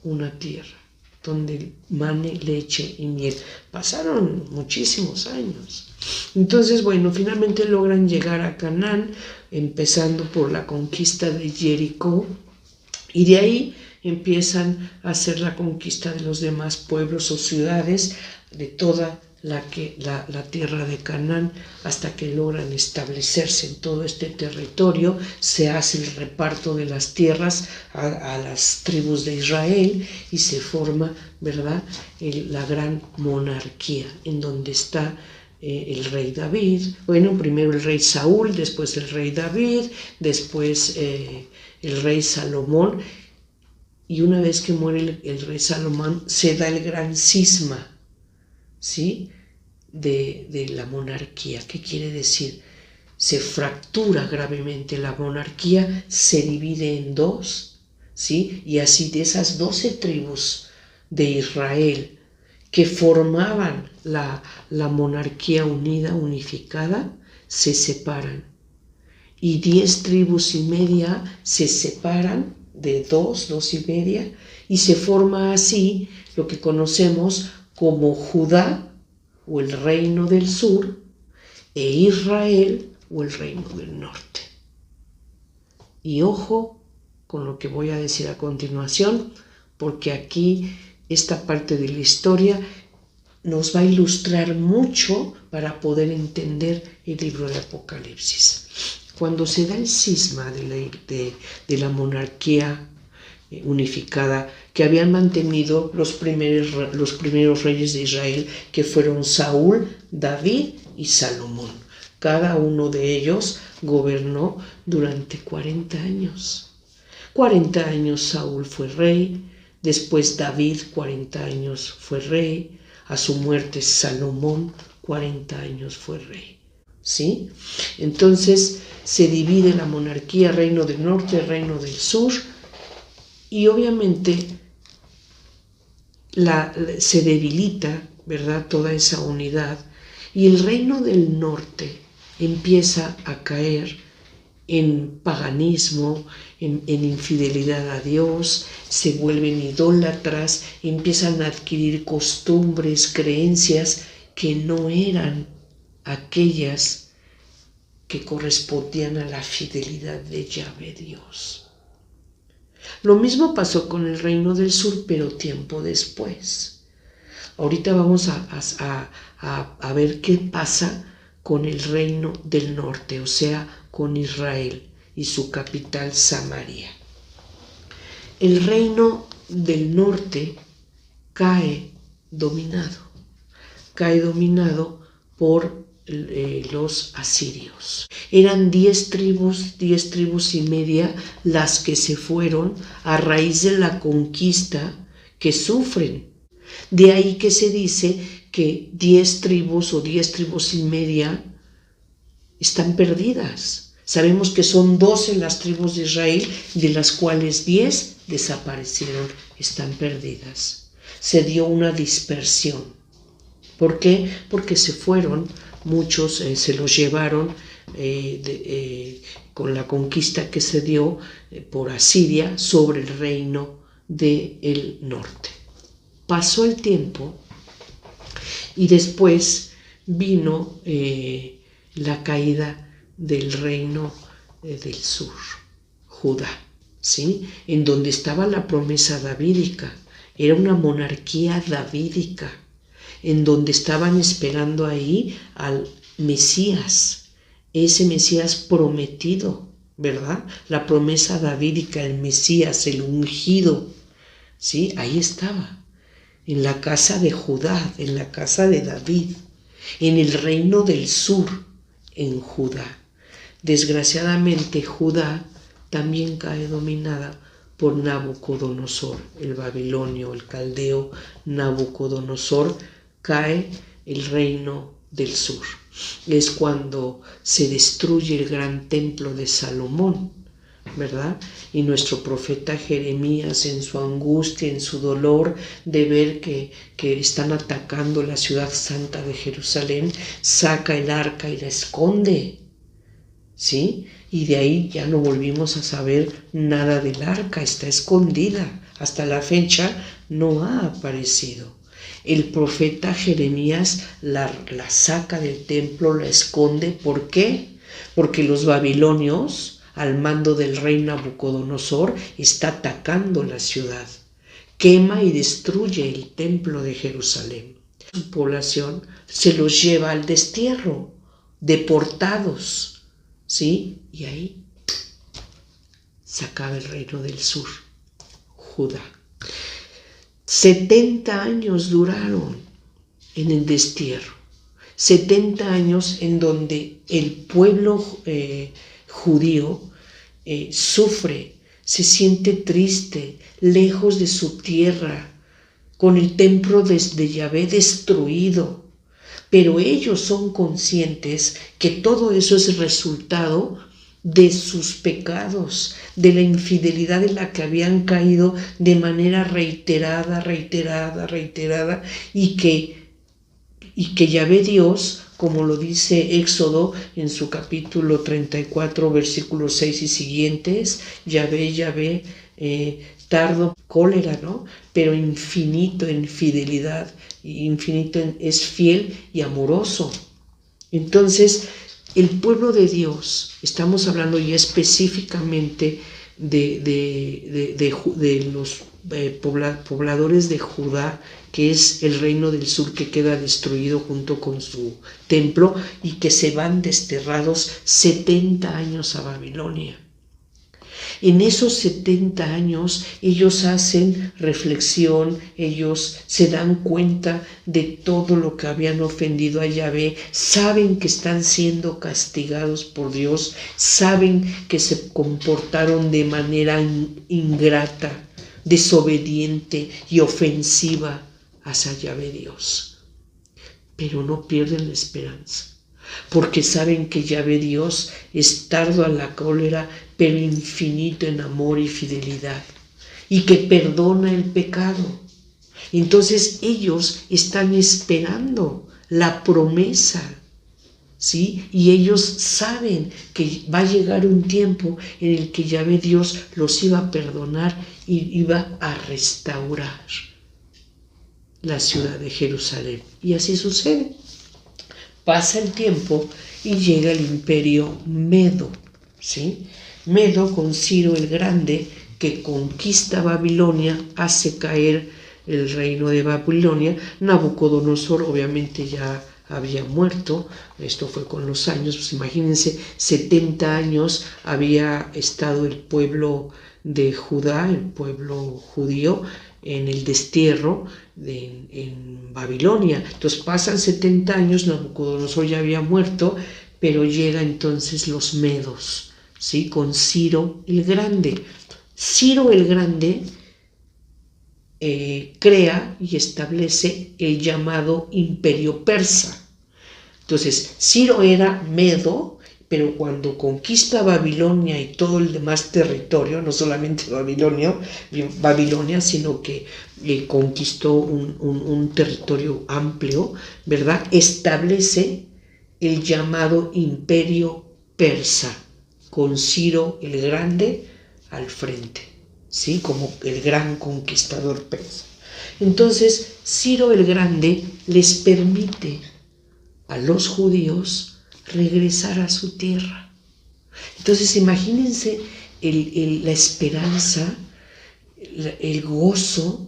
una tierra donde mane leche y miel. Pasaron muchísimos años. Entonces, bueno, finalmente logran llegar a Canaán, empezando por la conquista de Jericó, y de ahí empiezan a hacer la conquista de los demás pueblos o ciudades de toda la tierra de Canaán, hasta que logran establecerse en todo este territorio. Se hace el reparto de las tierras a las tribus de Israel y se forma, ¿verdad?, la gran monarquía, en donde está el rey David. Bueno, primero el rey Saúl, después el rey David, después el rey Salomón. Y una vez que muere el rey Salomón, se da el gran cisma, ¿sí?, de la monarquía. ¿Qué quiere decir? Se fractura gravemente la monarquía, se divide en dos, ¿sí? Y así de esas 12 tribus de Israel que formaban la monarquía unida, unificada, se separan. Y 10 tribus y media se separan de 2 y media, y se forma así lo que conocemos como Judá, o el reino del sur, e Israel, o el reino del norte. Y ojo con lo que voy a decir a continuación, porque aquí esta parte de la historia nos va a ilustrar mucho para poder entender el libro de Apocalipsis. Cuando se da el cisma de la monarquía unificada que habían mantenido los primeros reyes de Israel, que fueron Saúl, David y Salomón. Cada uno de ellos gobernó durante 40 años. 40 años Saúl fue rey, después David 40 años fue rey, a su muerte Salomón 40 años fue rey. ¿Sí? Entonces se divide la monarquía, reino del norte, reino del sur, y obviamente se debilita, ¿verdad?, toda esa unidad, y el reino del norte empieza a caer en paganismo, en infidelidad a Dios, se vuelven idólatras, empiezan a adquirir costumbres, creencias que no eran aquellas que correspondían a la fidelidad de Yahvé Dios. Lo mismo pasó con el reino del sur, pero tiempo después. Ahorita vamos a ver qué pasa con el reino del norte, o sea, con Israel y su capital Samaria. El reino del norte cae dominado por los asirios. Eran 10 tribus y media las que se fueron a raíz de la conquista que sufren. De ahí que se dice que 10 tribus o 10 tribus y media están perdidas. Sabemos que son 12 las tribus de Israel, de las cuales 10 desaparecieron, están perdidas. Se dio una dispersión. ¿Por qué? Porque se fueron, muchos se los llevaron con la conquista que se dio por Asiria sobre el reino del norte. Pasó el tiempo y después vino la caída del reino del sur, Judá, ¿sí? En donde estaba la promesa davídica. Era una monarquía davídica, en donde estaban esperando ahí al Mesías, ese Mesías prometido, ¿verdad? La promesa davídica, el Mesías, el ungido, ¿sí? Ahí estaba, en la casa de Judá, en la casa de David, en el reino del sur, en Judá. Desgraciadamente, Judá también cae dominada por Nabucodonosor, el babilonio, el caldeo Nabucodonosor, cae el reino del sur. Es cuando se destruye el gran templo de Salomón, ¿verdad? Y nuestro profeta Jeremías, en su angustia, en su dolor de ver que están atacando la ciudad santa de Jerusalén, saca el arca y la esconde, ¿sí? Y de ahí ya no volvimos a saber nada del arca, está escondida, hasta la fecha no ha aparecido. El profeta Jeremías la saca del templo, la esconde. ¿Por qué? Porque los babilonios, al mando del rey Nabucodonosor, está atacando la ciudad. Quema y destruye el templo de Jerusalén. Su población se los lleva al destierro, deportados, ¿sí? Y ahí se acaba el reino del sur, Judá. 70 años duraron en el destierro, 70 años en donde el pueblo judío sufre, se siente triste, lejos de su tierra, con el templo de Yahvé destruido. Pero ellos son conscientes que todo eso es resultado de sus pecados, de la infidelidad en la que habían caído de manera reiterada, y que Yahvé Dios, como lo dice Éxodo en su capítulo 34, versículos 6 y siguientes, Yahvé, tardo cólera, ¿no? Pero infinito en fidelidad, infinito es fiel y amoroso. Entonces, el pueblo de Dios, estamos hablando ya específicamente de los pobladores de Judá, que es el reino del sur que queda destruido junto con su templo y que se van desterrados 70 años a Babilonia. En esos 70 años ellos hacen reflexión, ellos se dan cuenta de todo lo que habían ofendido a Yahvé, saben que están siendo castigados por Dios, saben que se comportaron de manera ingrata, desobediente y ofensiva hacia Yahvé Dios. Pero no pierden la esperanza, porque saben que Yahvé Dios es tardo a la cólera, pero infinito en amor y fidelidad, y que perdona el pecado. Entonces ellos están esperando la promesa, ¿sí? Y ellos saben que va a llegar un tiempo en el que Yahvé Dios los iba a perdonar y iba a restaurar la ciudad de Jerusalén. Y así sucede. Pasa el tiempo y llega el imperio Medo, ¿sí? Medo, con Ciro el Grande, que conquista Babilonia, hace caer el reino de Babilonia. Nabucodonosor obviamente ya había muerto, esto fue con los años, pues imagínense, 70 años había estado el pueblo de Judá, el pueblo judío, en el destierro en Babilonia. Entonces pasan 70 años, Nabucodonosor ya había muerto, pero llega entonces los medos, ¿sí? Con Ciro el Grande. Ciro el Grande crea y establece el llamado Imperio Persa. Entonces, Ciro era medo, pero cuando conquista Babilonia y todo el demás territorio, no solamente Babilonia, sino que conquistó un territorio amplio, ¿verdad? Establece el llamado Imperio Persa, con Ciro el Grande al frente, ¿sí? Como el gran conquistador persa. Entonces, Ciro el Grande les permite a los judíos regresar a su tierra. Entonces, imagínense la esperanza, el gozo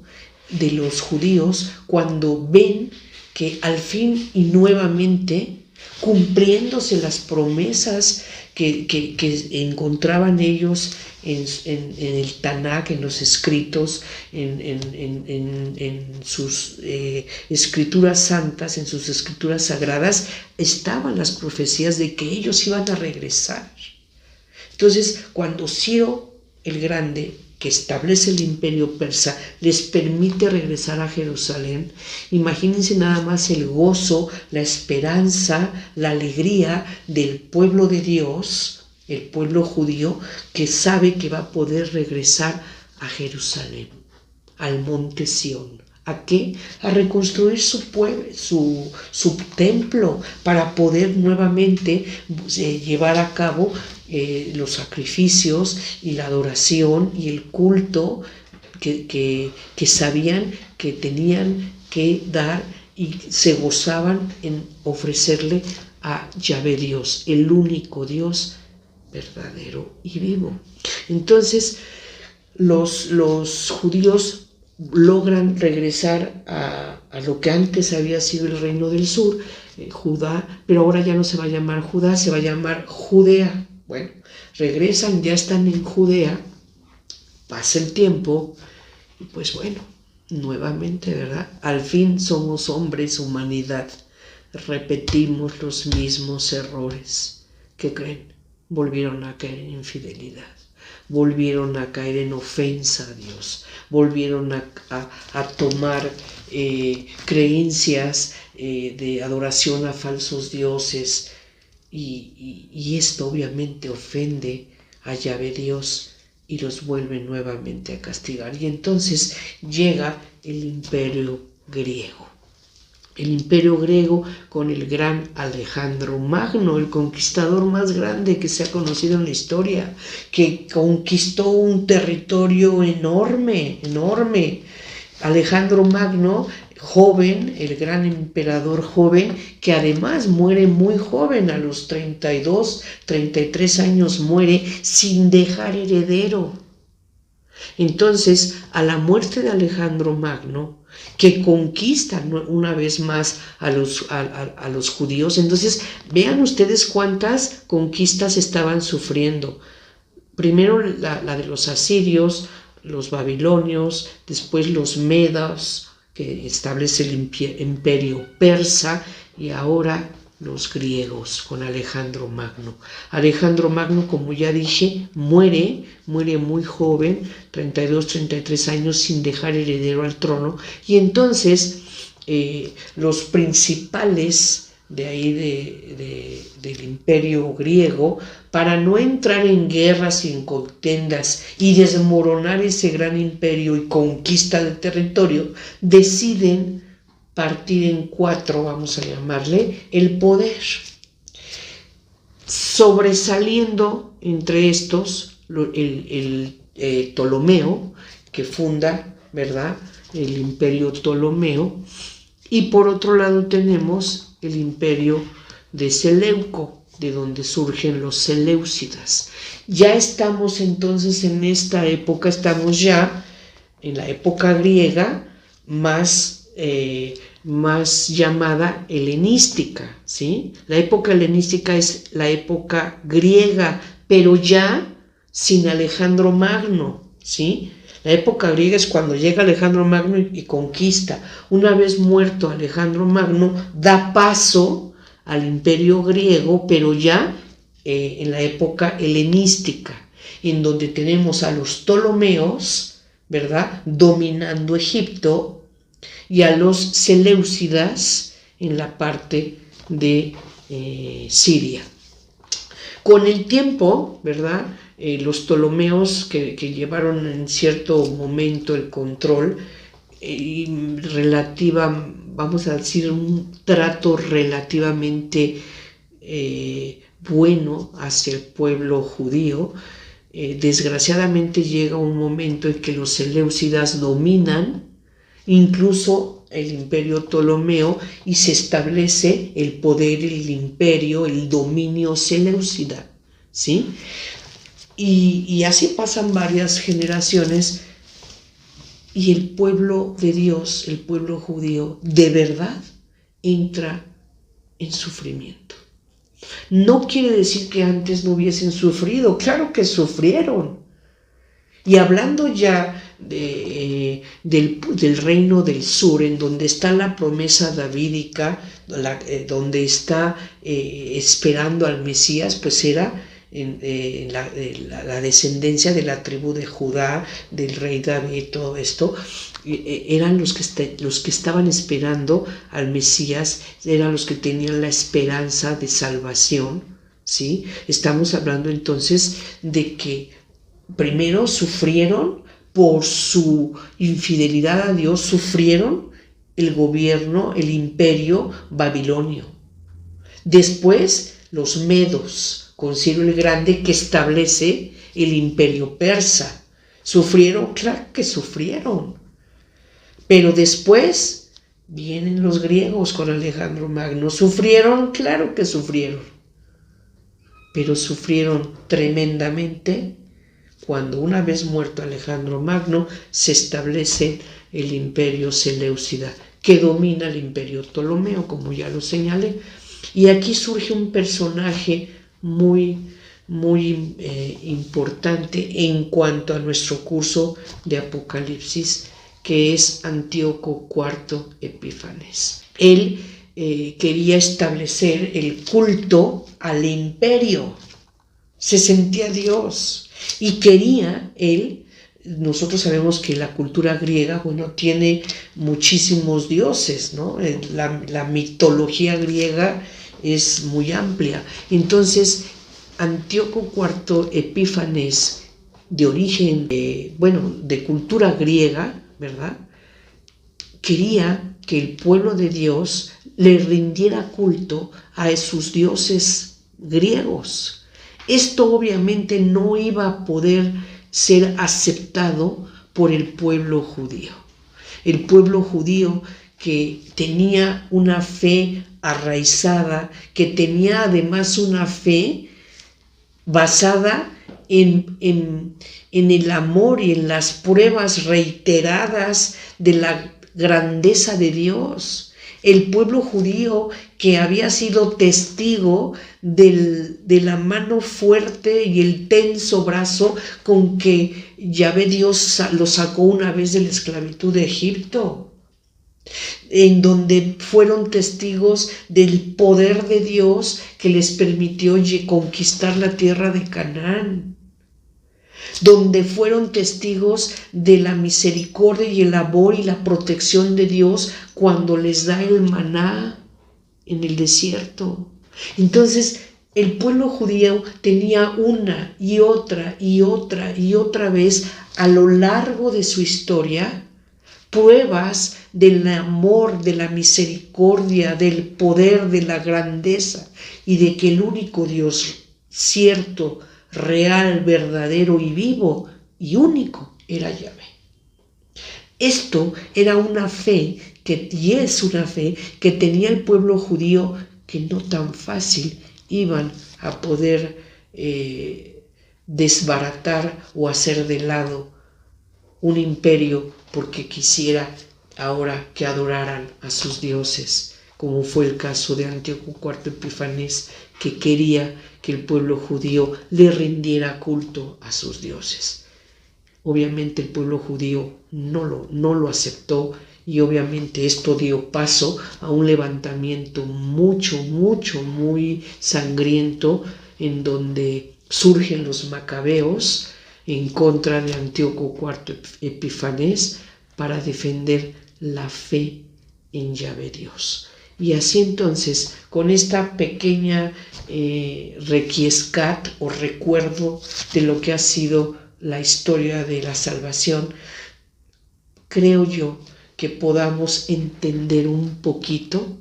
de los judíos cuando ven que al fin y nuevamente, cumpliéndose las promesas que encontraban ellos en el Tanakh, en los escritos, en sus escrituras santas, en sus escrituras sagradas, estaban las profecías de que ellos iban a regresar. Entonces, cuando Ciro el Grande, que establece el imperio persa, les permite regresar a Jerusalén, imagínense nada más el gozo, la esperanza, la alegría del pueblo de Dios, el pueblo judío, que sabe que va a poder regresar a Jerusalén, al monte Sión. ¿A qué? A reconstruir su pueblo, su templo, para poder nuevamente llevar a cabo los sacrificios y la adoración y el culto que sabían que tenían que dar, y se gozaban en ofrecerle a Yahvé Dios, el único Dios verdadero y vivo. Entonces, los judíos logran regresar a lo que antes había sido el reino del sur, Judá, pero ahora ya no se va a llamar Judá, se va a llamar Judea. Bueno, regresan, ya están en Judea, pasa el tiempo, y pues bueno, nuevamente, ¿verdad? Al fin somos hombres, humanidad, repetimos los mismos errores. ¿Qué creen? Volvieron a caer en infidelidad, volvieron a caer en ofensa a Dios, volvieron a tomar creencias de adoración a falsos dioses, y esto obviamente ofende a Yahvé Dios y los vuelve nuevamente a castigar. Y entonces llega el imperio griego. El imperio griego con el gran Alejandro Magno, el conquistador más grande que se ha conocido en la historia, que conquistó un territorio enorme. Alejandro Magno, joven, el gran emperador joven, que además muere muy joven, a los 32, 33 años muere sin dejar heredero. Entonces, a la muerte de Alejandro Magno, que conquista una vez más a los judíos, entonces vean ustedes cuántas conquistas estaban sufriendo. Primero la de los asirios, los babilonios, después los medas, que establece el imperio persa, y ahora los griegos con Alejandro Magno. Alejandro Magno, como ya dije, muere muy joven, 32, 33 años, sin dejar heredero al trono, y entonces los principales de ahí del imperio griego, para no entrar en guerras y en contiendas y desmoronar ese gran imperio y conquista del territorio, deciden partir en cuatro, vamos a llamarle, el poder. Sobresaliendo entre estos el Ptolomeo, que funda, ¿verdad?, el imperio Ptolomeo, y por otro lado tenemos el imperio de Seleuco, de donde surgen los seleucidas. Ya estamos entonces en esta época, estamos ya en la época griega, más llamada helenística, ¿sí? La época helenística es la época griega, pero ya sin Alejandro Magno, ¿sí? La época griega es cuando llega Alejandro Magno y conquista. Una vez muerto Alejandro Magno, da paso al imperio griego, pero ya en la época helenística, en donde tenemos a los Ptolomeos, ¿verdad?, dominando Egipto, y a los seleucidas en la parte de Siria. Con el tiempo, ¿verdad?, los ptolomeos que llevaron en cierto momento el control, vamos a decir, un trato relativamente bueno hacia el pueblo judío, desgraciadamente llega un momento en que los seleucidas dominan incluso el imperio ptolomeo y se establece el poder, el imperio, el dominio seleucida, ¿sí? Y así pasan varias generaciones y el pueblo de Dios, el pueblo judío, de verdad entra en sufrimiento. No quiere decir que antes no hubiesen sufrido, claro que sufrieron. Y hablando ya del reino del sur, en donde está la promesa davídica, donde está esperando al Mesías, pues era la descendencia de la tribu de Judá, del rey David, todo esto, eran los que estaban esperando al Mesías, eran los que tenían la esperanza de salvación, ¿sí? Estamos hablando entonces de que primero sufrieron por su infidelidad a Dios, sufrieron el gobierno, el imperio babilonio. Después los medos, con Ciro el Grande, que establece el imperio persa. ¿Sufrieron? Claro que sufrieron. Pero después vienen los griegos con Alejandro Magno. ¿Sufrieron? Claro que sufrieron. Pero sufrieron tremendamente cuando, una vez muerto Alejandro Magno, se establece el imperio seleucida, que domina el imperio ptolomeo, como ya lo señalé. Y aquí surge un personaje muy importante en cuanto a nuestro curso de Apocalipsis, que es Antíoco IV Epífanes. Él quería establecer el culto al imperio, se sentía Dios y quería él. Nosotros sabemos que la cultura griega, tiene muchísimos dioses, ¿no? La mitología griega es muy amplia. Entonces, Antíoco IV Epífanes, de origen, de cultura griega, ¿verdad?, quería que el pueblo de Dios le rindiera culto a sus dioses griegos. Esto obviamente no iba a poder ser aceptado por el pueblo judío. El pueblo judío, que tenía una fe arraizada, que tenía además una fe basada en el amor y en las pruebas reiteradas de la grandeza de Dios. El pueblo judío, que había sido testigo de la mano fuerte y el tenso brazo con que Yahvé Dios lo sacó una vez de la esclavitud de Egipto, en donde fueron testigos del poder de Dios que les permitió conquistar la tierra de Canaán, donde fueron testigos de la misericordia y el amor y la protección de Dios cuando les da el maná en el desierto. Entonces, el pueblo judío tenía una y otra vez a lo largo de su historia pruebas del amor, de la misericordia, del poder, de la grandeza y de que el único Dios cierto, real, verdadero y vivo y único era Yahvé. Esto era una fe y es una fe que tenía el pueblo judío, que no tan fácil iban a poder desbaratar o hacer de lado un imperio porque quisiera ahora que adoraran a sus dioses, como fue el caso de Antíoco IV Epífanes, que quería que el pueblo judío le rindiera culto a sus dioses. Obviamente el pueblo judío no lo aceptó, y obviamente esto dio paso a un levantamiento muy sangriento, en donde surgen los macabeos, en contra de Antíoco IV Epifanes para defender la fe en Yahvé Dios. Y así entonces, con esta pequeña requiescat o recuerdo de lo que ha sido la historia de la salvación, creo yo que podamos entender un poquito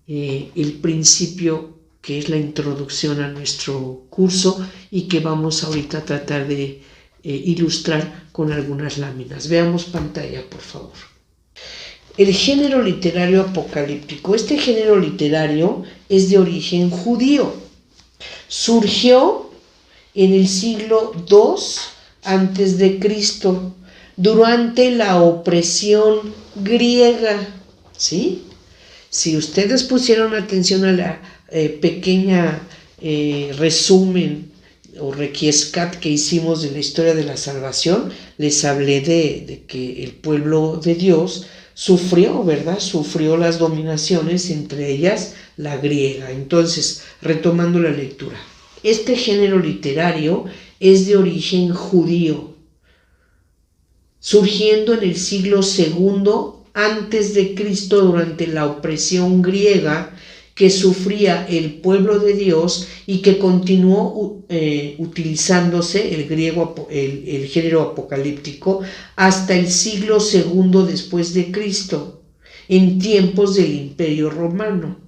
el principio que es la introducción a nuestro curso y que vamos ahorita a tratar de ilustrar con algunas láminas. Veamos pantalla, por favor. El género literario apocalíptico. Este género literario es de origen judío. Surgió en el siglo II a.C., durante la opresión griega, ¿sí? Si ustedes pusieron atención a la pequeña resumen o requiescat que hicimos de la historia de la salvación, les hablé de que el pueblo de Dios sufrió, ¿verdad? Sufrió las dominaciones, entre ellas la griega. Entonces, retomando la lectura, este género literario es de origen judío, surgiendo en el siglo II antes de Cristo durante la opresión griega que sufría el pueblo de Dios y que continuó utilizándose el género apocalíptico hasta el siglo II después de Cristo, en tiempos del Imperio Romano,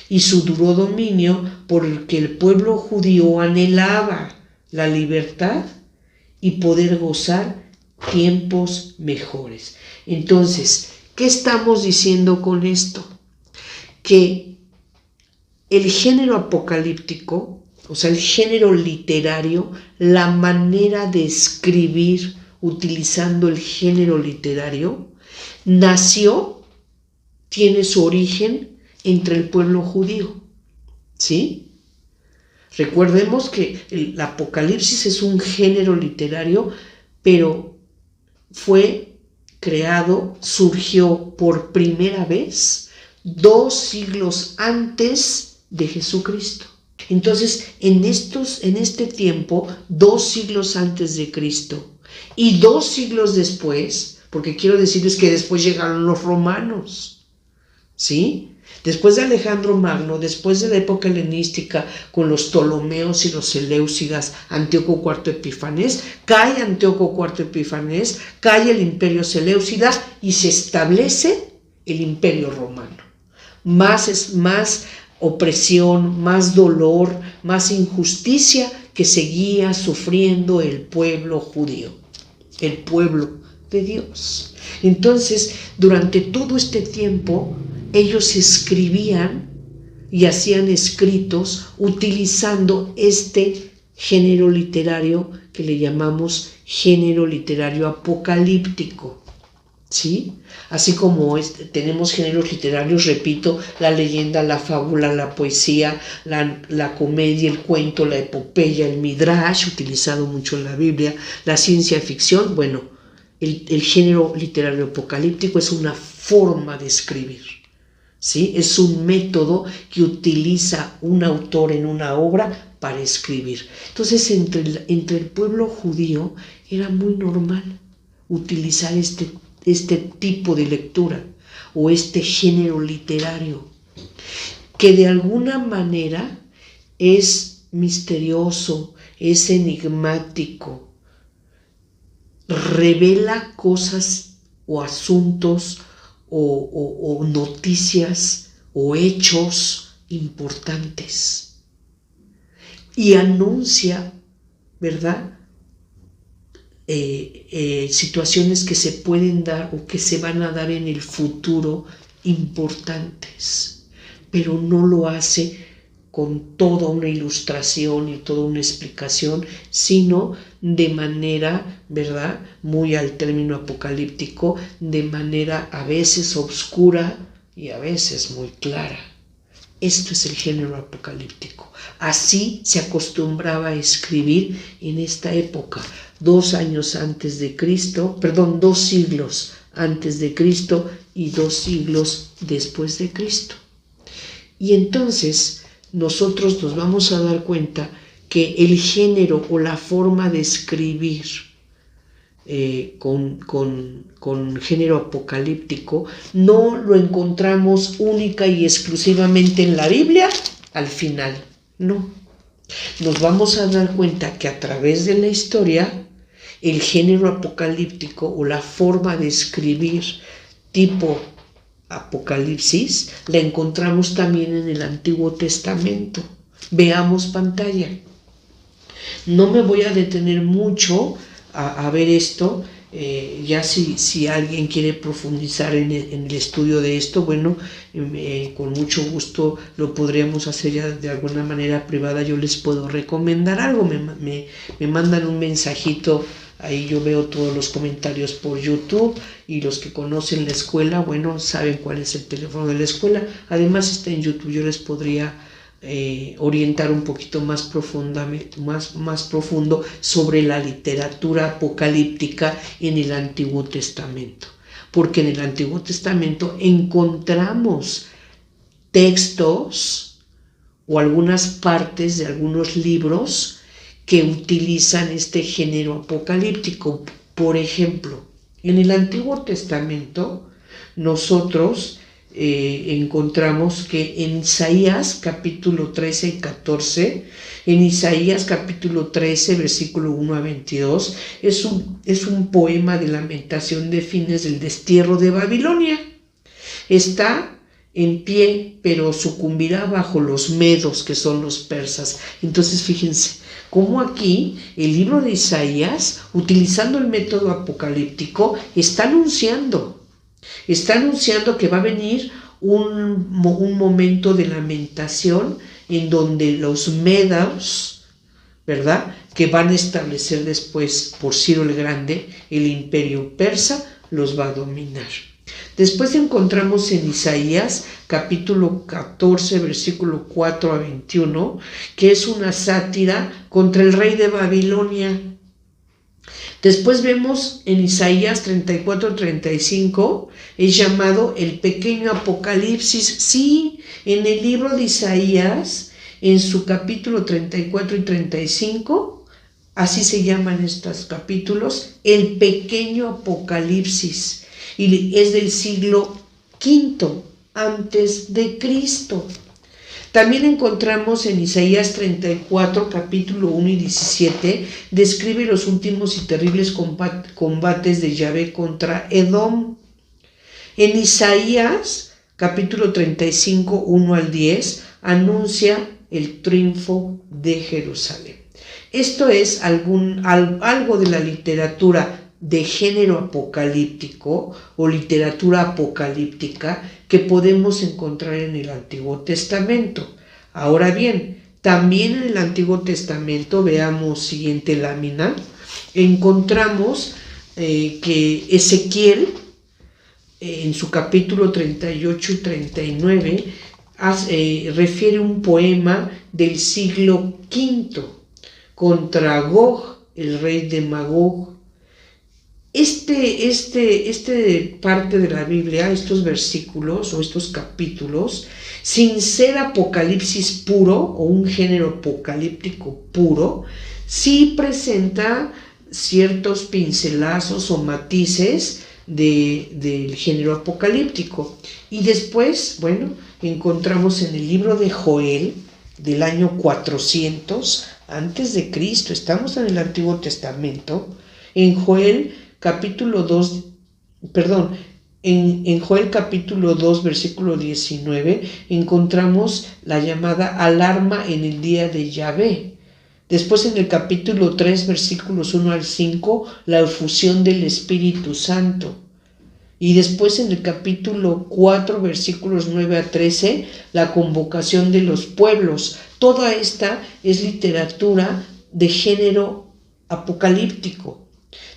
y su duro dominio por el que el pueblo judío anhelaba la libertad y poder gozar tiempos mejores. Entonces, ¿qué estamos diciendo con esto? Que el género apocalíptico, o sea, el género literario, la manera de escribir utilizando el género literario, tiene su origen entre el pueblo judío, ¿sí? Recordemos que el Apocalipsis es un género literario, pero surgió por primera vez 2 siglos antes de Jesucristo. Entonces, en este tiempo, 2 siglos antes de Cristo y 2 siglos después, porque quiero decirles que después llegaron los romanos, ¿sí? Después de Alejandro Magno, después de la época helenística con los Ptolomeos y los Seleucidas, Antíoco IV Epifanes, cae Antíoco IV Epifanes, cae el imperio Seleucida y se establece el imperio romano. Más opresión, más dolor, más injusticia que seguía sufriendo el pueblo judío, el pueblo de Dios. Entonces, durante todo este tiempo, ellos escribían y hacían escritos utilizando este género literario que le llamamos género literario apocalíptico, ¿sí? Así como tenemos géneros literarios, repito, la leyenda, la fábula, la poesía, la comedia, el cuento, la epopeya, el midrash, utilizado mucho en la Biblia, la ciencia ficción. Bueno, el género literario apocalíptico es una forma de escribir, ¿sí? Es un método que utiliza un autor en una obra para escribir. Entonces, entre el pueblo judío era muy normal utilizar este tipo de lectura o este género literario, que de alguna manera es misterioso, es enigmático, revela cosas o asuntos o noticias o hechos importantes y anuncia, ¿verdad?, situaciones que se pueden dar o que se van a dar en el futuro importantes, pero no lo hace con toda una ilustración y toda una explicación, sino de manera, ¿verdad?, muy al término apocalíptico, de manera a veces oscura y a veces muy clara. Esto es el género apocalíptico. Así se acostumbraba a escribir en esta época, 2 siglos antes de Cristo y 2 siglos después de Cristo. Y entonces nosotros nos vamos a dar cuenta que el género o la forma de escribir con género apocalíptico no lo encontramos única y exclusivamente en la Biblia al final, no. Nos vamos a dar cuenta que a través de la historia el género apocalíptico o la forma de escribir tipo Apocalipsis la encontramos también en el Antiguo Testamento. Veamos pantalla. No me voy a detener mucho a ver esto, ya si alguien quiere profundizar en el estudio de esto, bueno, con mucho gusto lo podríamos hacer ya de alguna manera privada. Yo les puedo recomendar algo, me mandan un mensajito, ahí yo veo todos los comentarios por YouTube, y los que conocen la escuela, bueno, saben cuál es el teléfono de la escuela. Además está en YouTube, yo les podría orientar un poquito más profundo sobre la literatura apocalíptica en el Antiguo Testamento, porque en el Antiguo Testamento encontramos textos o algunas partes de algunos libros que utilizan este género apocalíptico. Por ejemplo, en el Antiguo Testamento nosotros encontramos que en Isaías capítulo 13 y 14, en Isaías capítulo 13 versículo 1 a 22, es un poema de lamentación de fines del destierro de Babilonia. Está en pie, pero sucumbirá bajo los medos, que son los persas. Entonces fíjense cómo aquí el libro de Isaías, utilizando el método apocalíptico, está anunciando que va a venir un momento de lamentación en donde los medos, ¿verdad?, que van a establecer después por Ciro el Grande, el imperio persa, los va a dominar. Después encontramos en Isaías capítulo 14 versículo 4 a 21, que es una sátira contra el rey de Babilonia. Después vemos en Isaías 34-35, es llamado el pequeño Apocalipsis. Sí, en el libro de Isaías, en su capítulo 34 y 35, así se llaman estos capítulos, el pequeño Apocalipsis, y es del siglo V antes de Cristo. También encontramos en Isaías 34, capítulo 1 y 17, describe los últimos y terribles combates de Yahvé contra Edom. En Isaías, capítulo 35, 1 al 10, anuncia el triunfo de Jerusalén. Esto es algo de la literatura de género apocalíptico o literatura apocalíptica que podemos encontrar en el Antiguo Testamento. Ahora bien, también en el Antiguo Testamento, veamos siguiente lámina, encontramos que Ezequiel, en su capítulo 38 y 39, refiere un poema del siglo V contra Gog, el rey de Magog. Este parte de la Biblia, estos versículos o estos capítulos, sin ser apocalipsis puro o un género apocalíptico puro, sí presenta ciertos pincelazos o matices del género apocalíptico. Y después, bueno, encontramos en el libro de Joel, del año 400 antes de Cristo, estamos en el Antiguo Testamento, en Joel capítulo 2, en Joel capítulo 2, versículo 19, encontramos la llamada alarma en el día de Yahvé. Después en el capítulo 3, versículos 1 al 5, la efusión del Espíritu Santo. Y después en el capítulo 4, versículos 9 a 13, la convocación de los pueblos. Toda esta es literatura de género apocalíptico.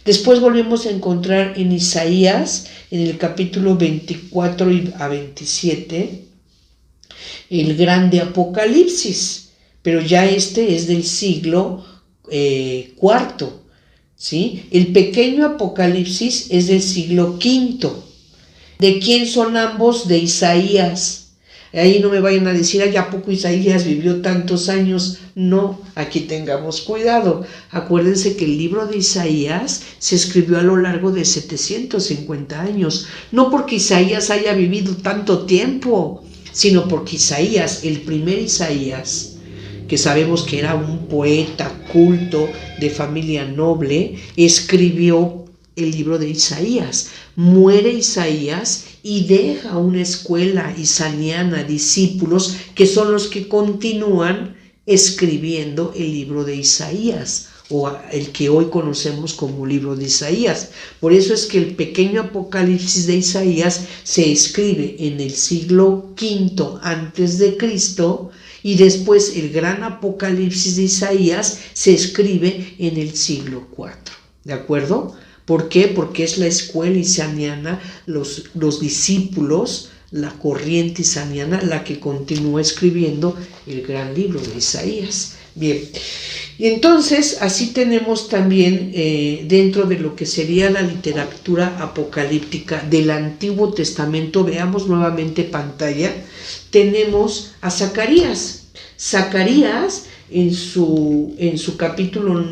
Después volvemos a encontrar en Isaías, en el capítulo 24 a 27, el grande Apocalipsis, pero ya este es del siglo IV, ¿sí? El pequeño Apocalipsis es del siglo V. ¿De quién son ambos? De Isaías. Ahí no me vayan a decir, ay, ¿a poco Isaías vivió tantos años? No, aquí tengamos cuidado. Acuérdense que el libro de Isaías se escribió a lo largo de 750 años. No porque Isaías haya vivido tanto tiempo, sino porque Isaías, el primer Isaías, que sabemos que era un poeta culto de familia noble, escribió el libro de Isaías. Muere Isaías y deja una escuela isaniana, discípulos que son los que continúan escribiendo el libro de Isaías, o el que hoy conocemos como libro de Isaías. Por eso es que el pequeño Apocalipsis de Isaías se escribe en el siglo V antes de Cristo, y después el gran Apocalipsis de Isaías se escribe en el siglo IV. ¿De acuerdo? ¿Por qué? Porque es la escuela isaniana, los discípulos, la corriente isaniana, la que continúa escribiendo el gran libro de Isaías. Bien, y entonces así tenemos también dentro de lo que sería la literatura apocalíptica del Antiguo Testamento, veamos nuevamente pantalla, tenemos a Zacarías. Zacarías en su capítulo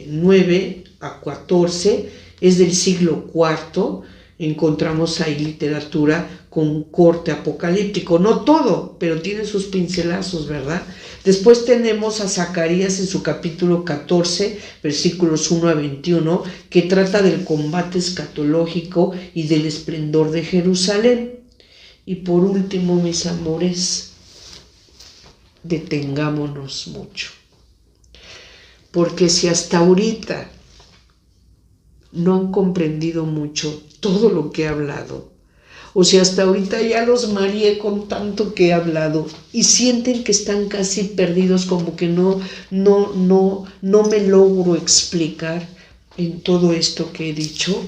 9 a 14 es del siglo IV, encontramos ahí literatura con corte apocalíptico, no todo, pero tiene sus pincelazos, ¿verdad? Después tenemos a Zacarías en su capítulo 14, versículos 1 a 21, que trata del combate escatológico y del esplendor de Jerusalén. Y por último, mis amores, detengámonos mucho, porque si hasta ahorita no han comprendido mucho todo lo que he hablado, o si hasta ahorita ya los mareé con tanto que he hablado y sienten que están casi perdidos, como que no me logro explicar en todo esto que he dicho,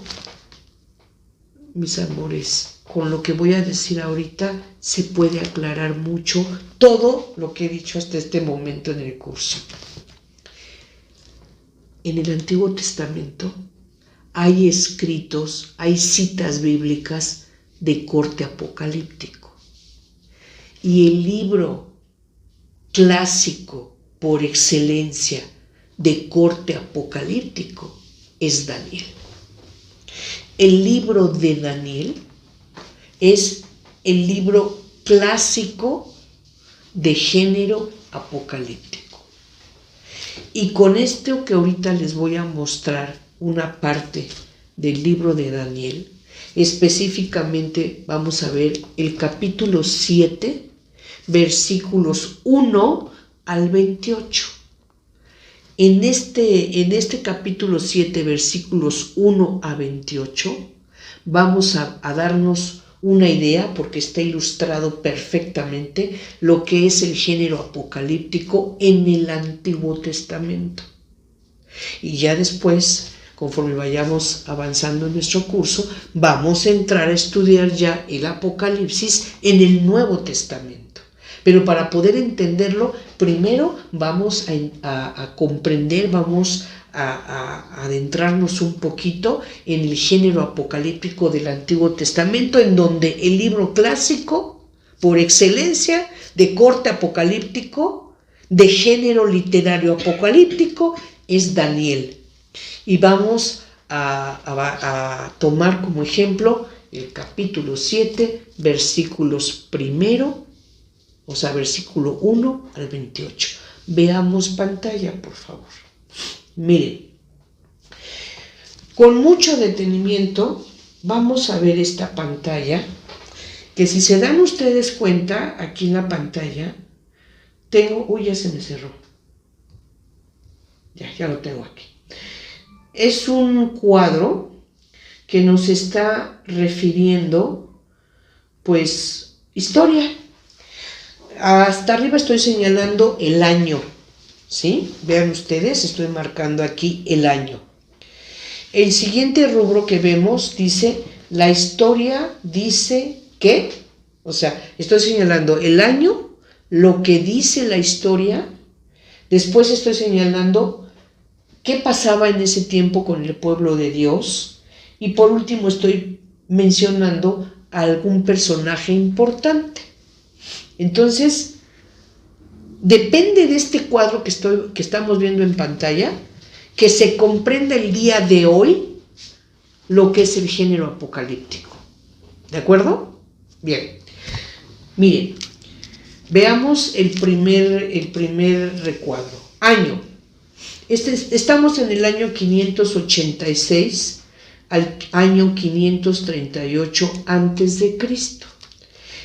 mis amores, con lo que voy a decir ahorita se puede aclarar mucho todo lo que he dicho hasta este momento en el curso. En el Antiguo Testamento hay escritos, hay citas bíblicas de corte apocalíptico. Y el libro clásico por excelencia de corte apocalíptico es Daniel. El libro de Daniel es el libro clásico de género apocalíptico. Y con esto que ahorita les voy a mostrar una parte del libro de Daniel, específicamente vamos a ver el capítulo 7, versículos 1 al 28. En este capítulo 7, versículos 1 a 28, vamos a darnos una idea, porque está ilustrado perfectamente, lo que es el género apocalíptico en el Antiguo Testamento. Y ya después, conforme vayamos avanzando en nuestro curso, vamos a entrar a estudiar ya el Apocalipsis en el Nuevo Testamento. Pero para poder entenderlo, primero vamos a comprender, vamos a adentrarnos un poquito en el género apocalíptico del Antiguo Testamento, en donde el libro clásico, por excelencia, de corte apocalíptico, de género literario apocalíptico, es Daniel. Y vamos a tomar como ejemplo el capítulo 7, versículos versículo 1 al 28. Veamos pantalla, por favor. Miren, con mucho detenimiento vamos a ver esta pantalla, que si se dan ustedes cuenta, aquí en la pantalla tengo, ya se me cerró, ya lo tengo aquí. Es un cuadro que nos está refiriendo, pues, historia. Hasta arriba estoy señalando el año, ¿sí? Vean ustedes, estoy marcando aquí el año. El siguiente rubro que vemos dice, la historia dice que, o sea, estoy señalando el año, lo que dice la historia, después estoy señalando qué pasaba en ese tiempo con el pueblo de Dios, y por último estoy mencionando a algún personaje importante. Entonces, depende de este cuadro que estamos viendo en pantalla, que se comprenda el día de hoy lo que es el género apocalíptico. ¿De acuerdo? Bien. Miren, veamos el primer recuadro. Año. Estamos en el año 586 al año 538 antes de Cristo.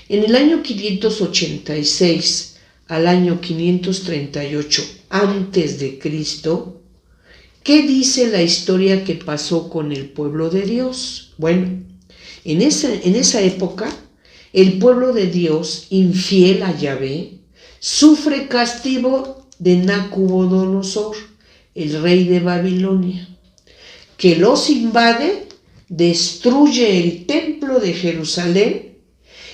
En el año 586 al año 538 antes de Cristo, ¿qué dice la historia que pasó con el pueblo de Dios? Bueno, en esa época, el pueblo de Dios, infiel a Yahvé, sufre castigo de Nabucodonosor, el rey de Babilonia, que los invade, destruye el templo de Jerusalén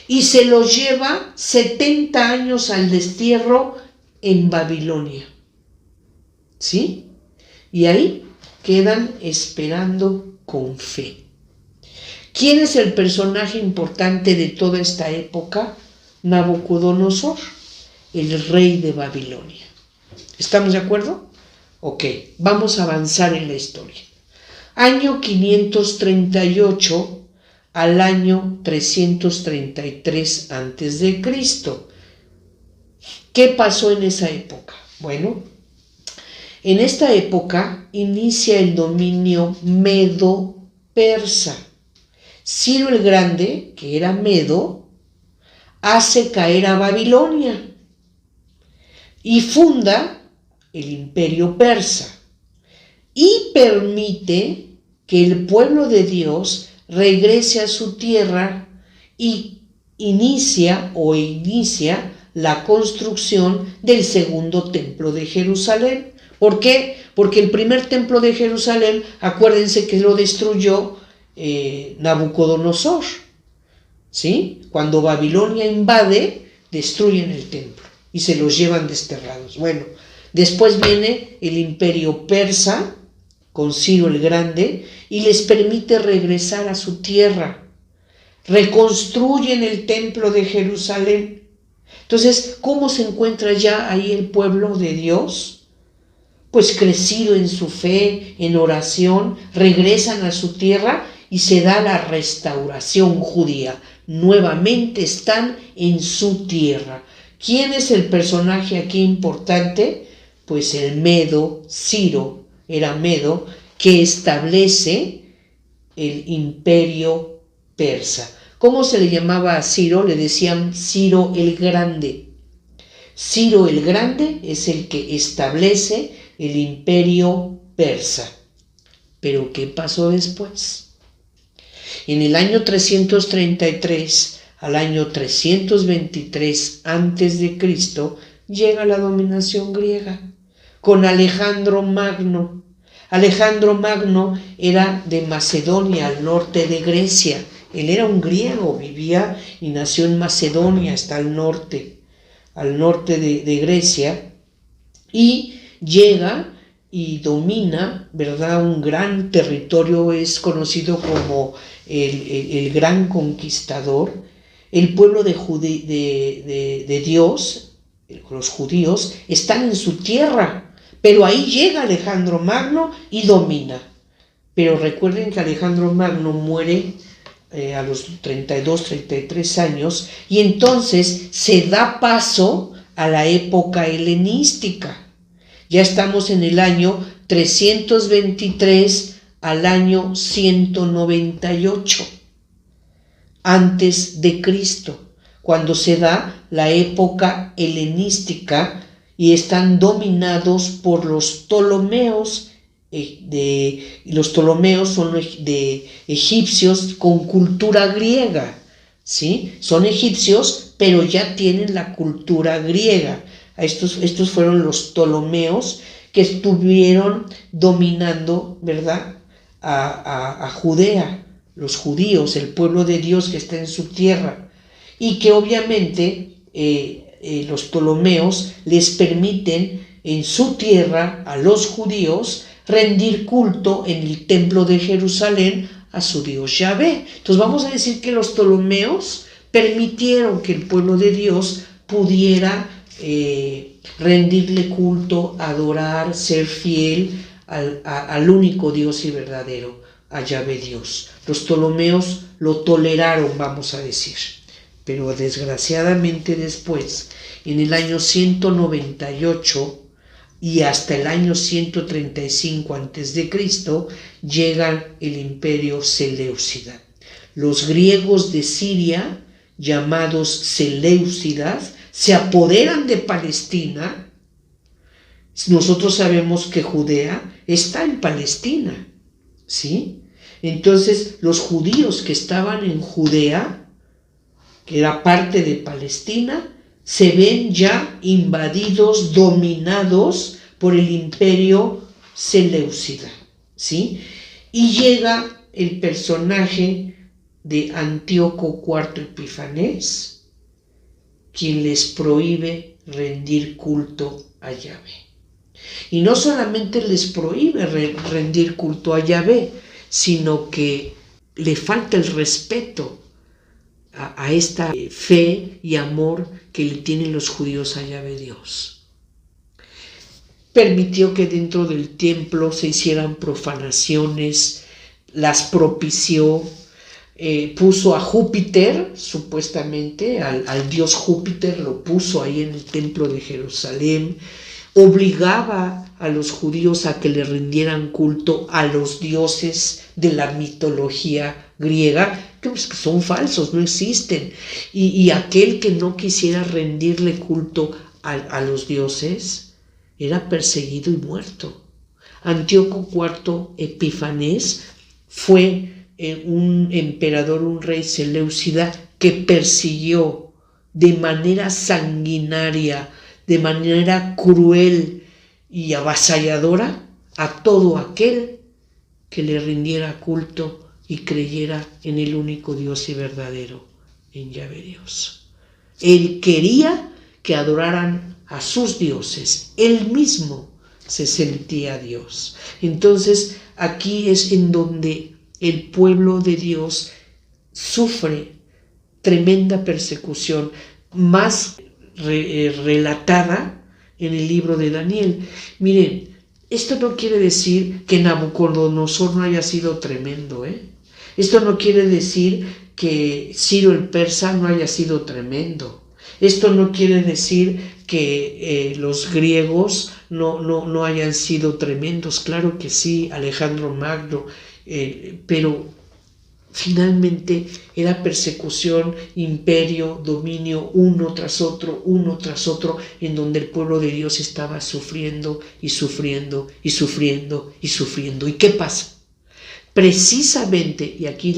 y se los lleva 70 años al destierro en Babilonia. ¿Sí? Y ahí quedan esperando con fe. ¿Quién es el personaje importante de toda esta época? Nabucodonosor, el rey de Babilonia. ¿Estamos de acuerdo? Ok, vamos a avanzar en la historia. Año 538 al año 333 antes de Cristo. ¿Qué pasó en esa época? Bueno, en esta época inicia el dominio medo-persa. Ciro el Grande, que era medo, hace caer a Babilonia y funda el imperio persa y permite que el pueblo de Dios regrese a su tierra y inicia la construcción del segundo templo de Jerusalén. ¿Por qué? Porque el primer templo de Jerusalén, acuérdense que lo destruyó Nabucodonosor, ¿sí? Cuando Babilonia invade, destruyen el templo y se los llevan desterrados. Bueno, después viene el imperio persa con Ciro el Grande y les permite regresar a su tierra. Reconstruyen el templo de Jerusalén. Entonces, ¿cómo se encuentra ya ahí el pueblo de Dios? Pues crecido en su fe, en oración, regresan a su tierra y se da la restauración judía. Nuevamente están en su tierra. ¿Quién es el personaje aquí importante? Pues el medo, Ciro, era medo, que establece el imperio persa. ¿Cómo se le llamaba a Ciro? Le decían Ciro el Grande. Ciro el Grande es el que establece el imperio persa. ¿Pero qué pasó después? En el año 333 al año 323 antes de Cristo llega la dominación griega con Alejandro Magno. Alejandro Magno era de Macedonia, al norte de Grecia. Él era un griego, vivía y nació en Macedonia, está al norte de Grecia, y llega y domina, ¿verdad? Un gran territorio, es conocido como el gran conquistador. El pueblo de Dios, los judíos, están en su tierra, pero ahí llega Alejandro Magno y domina. Pero recuerden que Alejandro Magno muere a los 32, 33 años, y entonces se da paso a la época helenística. Ya estamos en el año 323 al año 198 antes de Cristo, cuando se da la época helenística y están dominados por los Ptolomeos. Los Ptolomeos son de egipcios con cultura griega, ¿sí? Son egipcios, pero ya tienen la cultura griega. Estos fueron los Ptolomeos que estuvieron dominando, ¿verdad?, a Judea, los judíos, el pueblo de Dios que está en su tierra, y que obviamente los Ptolomeos les permiten en su tierra a los judíos rendir culto en el templo de Jerusalén a su Dios Yahvé. Entonces vamos a decir que los Ptolomeos permitieron que el pueblo de Dios pudiera rendirle culto, adorar, ser fiel al único Dios y verdadero, a Yahvé Dios. Los Ptolomeos lo toleraron, vamos a decir, pero desgraciadamente después, en el año 198 y hasta el año 135 a.C., llega el imperio Seleucida. Los griegos de Siria, llamados Seleucidas, se apoderan de Palestina. Nosotros sabemos que Judea está en Palestina, ¿sí? Entonces, los judíos que estaban en Judea, que era parte de Palestina, se ven ya invadidos, dominados por el imperio Seleucida, ¿sí? Y llega el personaje de Antíoco IV Epifanés, quien les prohíbe rendir culto a Yahvé. Y no solamente les prohíbe rendir culto a Yahvé, sino que le falta el respeto a esta fe y amor que le tienen los judíos a Yahvé Dios. Permitió que dentro del templo se hicieran profanaciones, las propició, puso a Júpiter, supuestamente, al dios Júpiter, lo puso ahí en el templo de Jerusalén, obligaba a los judíos a que le rindieran culto a los dioses de la mitología griega, que son falsos, no existen. Y aquel que no quisiera rendirle culto a los dioses era perseguido y muerto. Antíoco IV Epifanés fue un emperador, un rey seleucida que persiguió de manera sanguinaria, de manera cruel y avasalladora a todo aquel que le rindiera culto y creyera en el único Dios y verdadero, en Yahvé Dios. Él quería que adoraran a sus dioses, él mismo se sentía Dios. Entonces aquí es en donde el pueblo de Dios sufre tremenda persecución, más relatada en el libro de Daniel. Miren, esto no quiere decir que Nabucodonosor no haya sido tremendo, Esto no quiere decir que Ciro el Persa no haya sido tremendo. Esto no quiere decir que los griegos no hayan sido tremendos. Claro que sí, Alejandro Magno, pero finalmente era persecución, imperio, dominio, uno tras otro, en donde el pueblo de Dios estaba sufriendo y sufriendo y sufriendo y sufriendo. ¿Y qué pasa? Precisamente, y aquí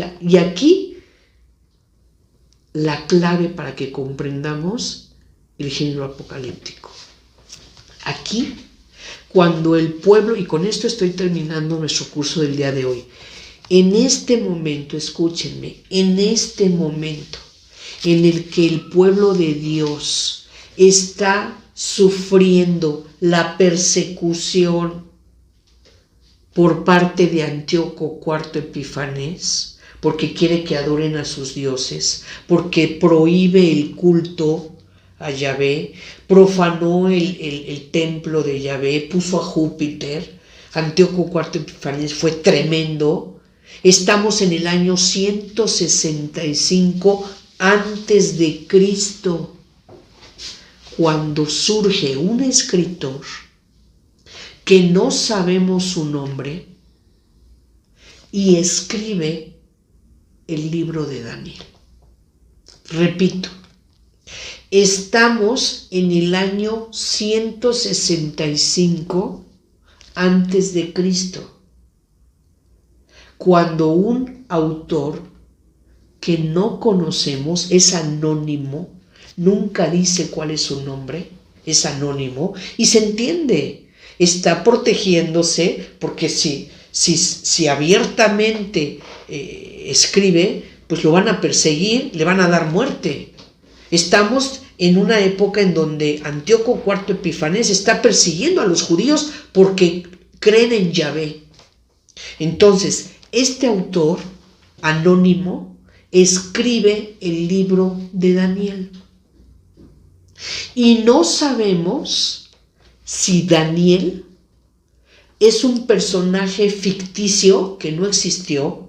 la clave para que comprendamos el género apocalíptico. Aquí, cuando el pueblo, y con esto estoy terminando nuestro curso del día de hoy, en este momento, escúchenme, en este momento en el que el pueblo de Dios está sufriendo la persecución por parte de Antíoco IV Epifanés, porque quiere que adoren a sus dioses, porque prohíbe el culto a Yahvé, profanó el templo de Yahvé, puso a Júpiter. Antíoco IV Epifanés fue tremendo. Estamos en el año 165 antes de Cristo, cuando surge un escritor que no sabemos su nombre y escribe el libro de Daniel. Repito, estamos en el año 165 antes de Cristo, cuando un autor que no conocemos, es anónimo, nunca dice cuál es su nombre, es anónimo, y se entiende, está protegiéndose, porque si abiertamente escribe, pues lo van a perseguir, le van a dar muerte. Estamos en una época en donde Antíoco IV Epifanés está persiguiendo a los judíos porque creen en Yahvé. Entonces, este autor anónimo escribe el libro de Daniel. Y no sabemos si Daniel es un personaje ficticio que no existió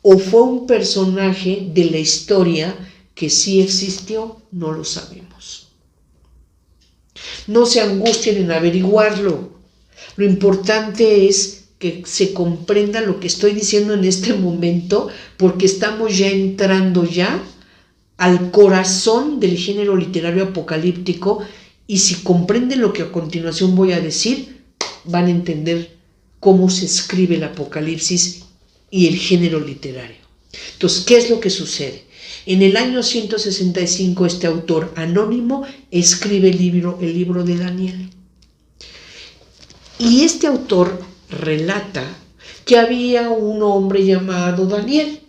o fue un personaje de la historia que sí existió, no lo sabemos. No se angustien en averiguarlo. Lo importante es que se comprenda lo que estoy diciendo en este momento, porque estamos ya entrando ya al corazón del género literario apocalíptico, y si comprenden lo que a continuación voy a decir, van a entender cómo se escribe el Apocalipsis y el género literario. Entonces, ¿qué es lo que sucede? En el año 165 este autor anónimo escribe el libro de Daniel. Y este autor relata que había un hombre llamado Daniel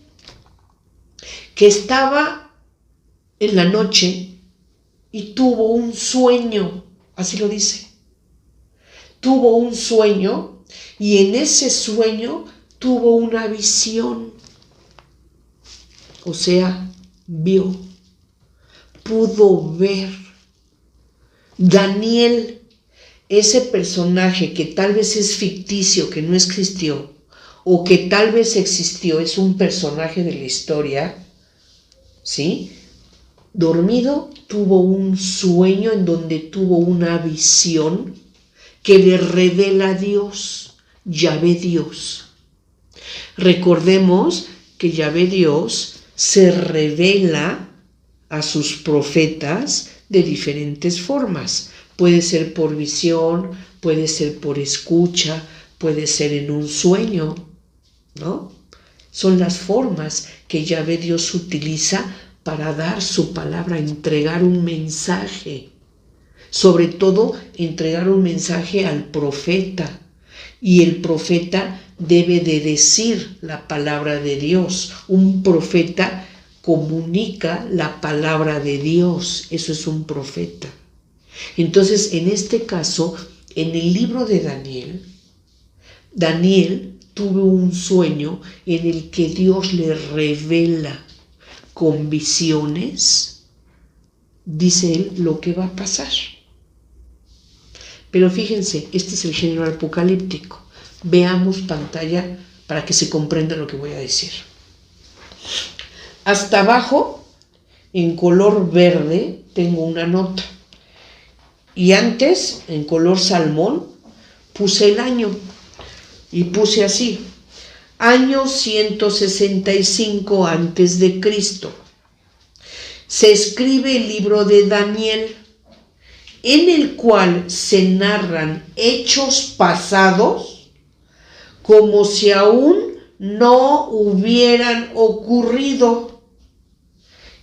que estaba en la noche y tuvo un sueño, así lo dice. Tuvo un sueño y en ese sueño tuvo una visión. O sea, vio, pudo ver. Daniel, ese personaje que tal vez es ficticio, que no existió, o que tal vez existió, es un personaje de la historia, ¿sí? Dormido, tuvo un sueño en donde tuvo una visión que le revela a Dios, Yahvé Dios. Recordemos que Yahvé Dios se revela a sus profetas de diferentes formas. Puede ser por visión, puede ser por escucha, puede ser en un sueño, ¿no? Son las formas que Yahvé Dios utiliza para dar su palabra, entregar un mensaje. Sobre todo, entregar un mensaje al profeta. Y el profeta debe de decir la palabra de Dios. Un profeta comunica la palabra de Dios. Eso es un profeta. Entonces, en este caso, en el libro de Daniel, Daniel tuvo un sueño en el que Dios le revela con visiones, dice él, lo que va a pasar. Pero fíjense, este es el género apocalíptico. Veamos pantalla para que se comprenda lo que voy a decir. Hasta abajo, en color verde, tengo una nota. Y antes, en color salmón, puse el año. Y puse así: año 165 antes de Cristo. Se escribe el libro de Daniel, en el cual se narran hechos pasados como si aún no hubieran ocurrido,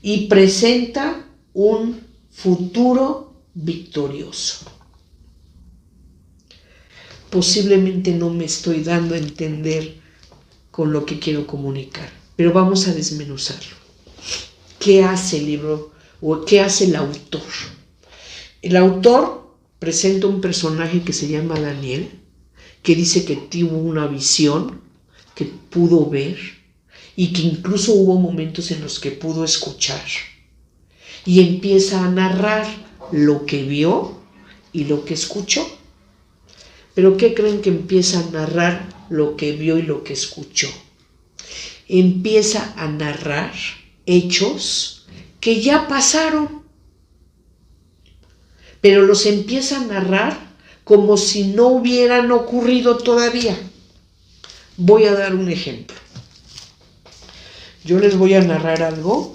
y presenta un futuro victorioso. Posiblemente no me estoy dando a entender con lo que quiero comunicar, pero vamos a desmenuzarlo. ¿Qué hace el libro o qué hace el autor? El autor presenta un personaje que se llama Daniel, que dice que tuvo una visión, que pudo ver y que incluso hubo momentos en los que pudo escuchar. Y empieza a narrar lo que vio y lo que escuchó. ¿Pero qué creen que empieza a narrar lo que vio y lo que escuchó? Empieza a narrar hechos que ya pasaron, pero los empieza a narrar como si no hubieran ocurrido todavía. Voy a dar un ejemplo. Yo les voy a narrar algo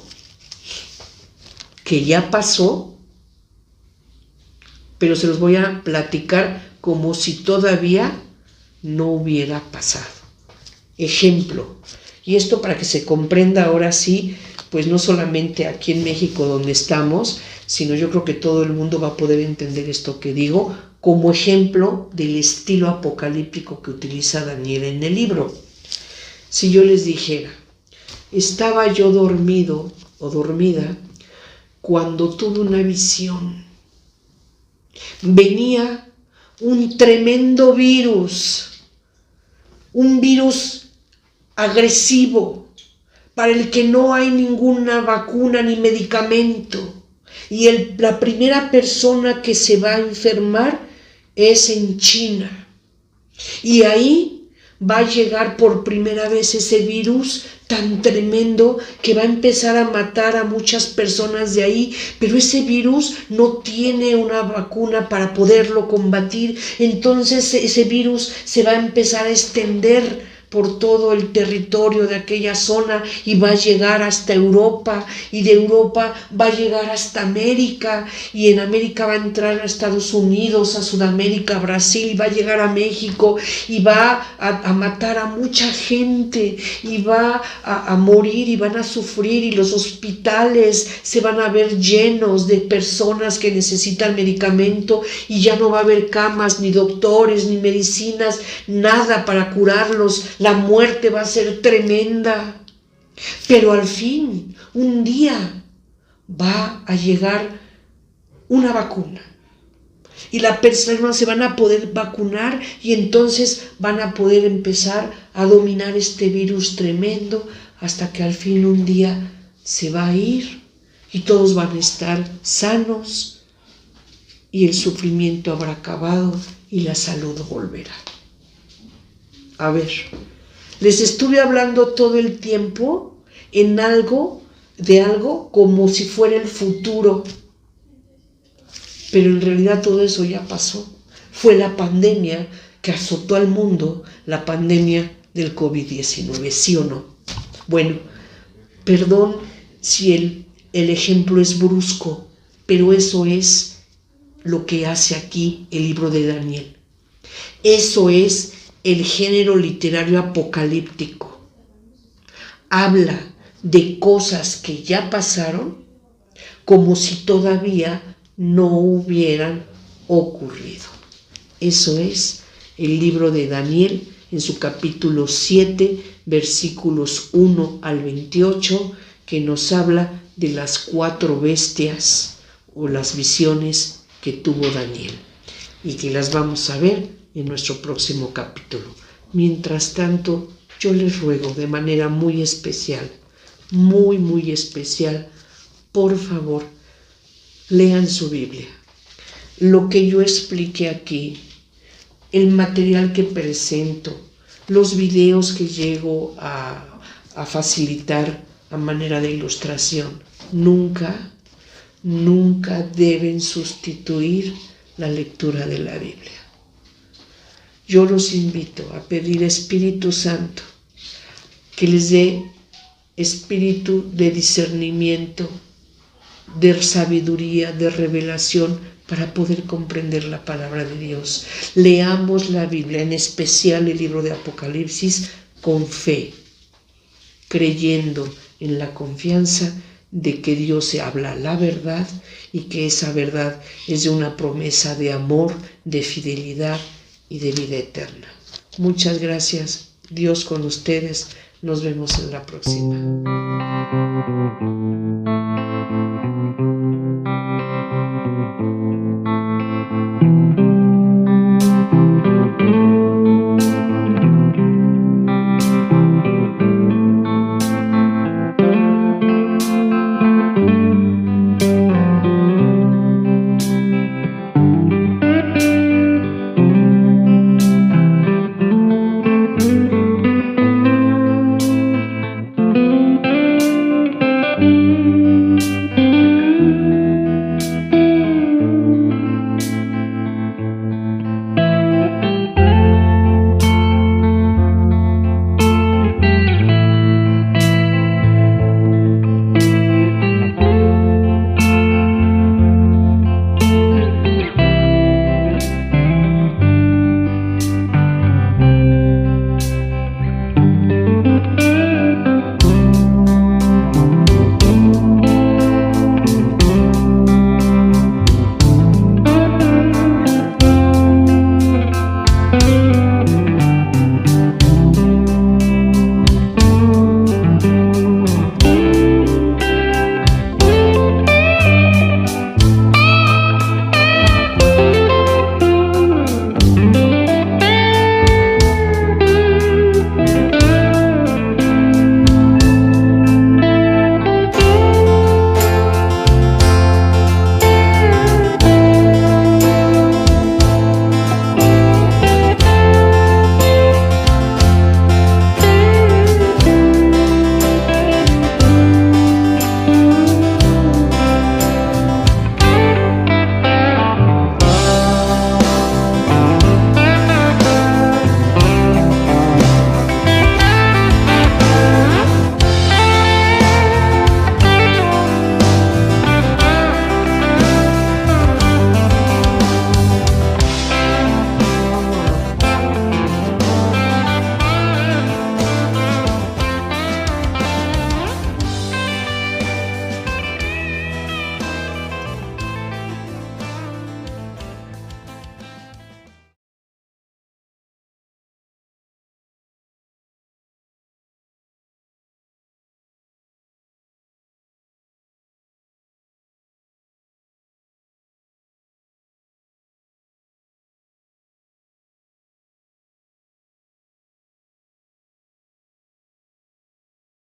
que ya pasó, pero se los voy a platicar como si todavía no hubiera pasado. Ejemplo, y esto para que se comprenda ahora sí, pues no solamente aquí en México donde estamos, sino yo creo que todo el mundo va a poder entender esto que digo, como ejemplo del estilo apocalíptico que utiliza Daniel en el libro. Si yo les dijera, estaba yo dormido o dormida cuando tuve una visión. Venía un tremendo virus, un virus agresivo para el que no hay ninguna vacuna ni medicamento. Y la primera persona que se va a enfermar es en China. Y ahí va a llegar por primera vez ese virus tan tremendo que va a empezar a matar a muchas personas de ahí, pero ese virus no tiene una vacuna para poderlo combatir. Entonces ese virus se va a empezar a extender por todo el territorio de aquella zona y va a llegar hasta Europa, y de Europa va a llegar hasta América, y en América va a entrar a Estados Unidos, a Sudamérica, a Brasil, y va a llegar a México, y va a matar a mucha gente, y va a morir, y van a sufrir, y los hospitales se van a ver llenos de personas que necesitan medicamento, y ya no va a haber camas, ni doctores, ni medicinas, nada para curarlos. La muerte va a ser tremenda, pero al fin, un día, va a llegar una vacuna y las personas se van a poder vacunar, y entonces van a poder empezar a dominar este virus tremendo hasta que al fin un día se va a ir y todos van a estar sanos y el sufrimiento habrá acabado y la salud volverá. A ver, les estuve hablando todo el tiempo de algo como si fuera el futuro, pero en realidad todo eso ya pasó. Fue la pandemia que azotó al mundo, la pandemia del COVID-19, ¿sí o no? Bueno, perdón si el ejemplo es brusco, pero eso es lo que hace aquí el libro de Daniel. Eso es el género literario apocalíptico. Habla de cosas que ya pasaron como si todavía no hubieran ocurrido. Eso es el libro de Daniel en su capítulo 7, versículos 1 al 28, que nos habla de las 4 bestias o las visiones que tuvo Daniel y que las vamos a ver en nuestro próximo capítulo. Mientras tanto, yo les ruego de manera muy especial, muy especial, por favor, lean su Biblia. Lo que yo expliqué aquí, el material que presento, los videos que llego a facilitar a manera de ilustración, nunca deben sustituir la lectura de la Biblia. Yo los invito a pedir Espíritu Santo que les dé espíritu de discernimiento, de sabiduría, de revelación para poder comprender la palabra de Dios. Leamos la Biblia, en especial el libro de Apocalipsis, con fe, creyendo en la confianza de que Dios se habla la verdad y que esa verdad es de una promesa de amor, de fidelidad y de vida eterna. Muchas gracias. Dios con ustedes. Nos vemos en la próxima.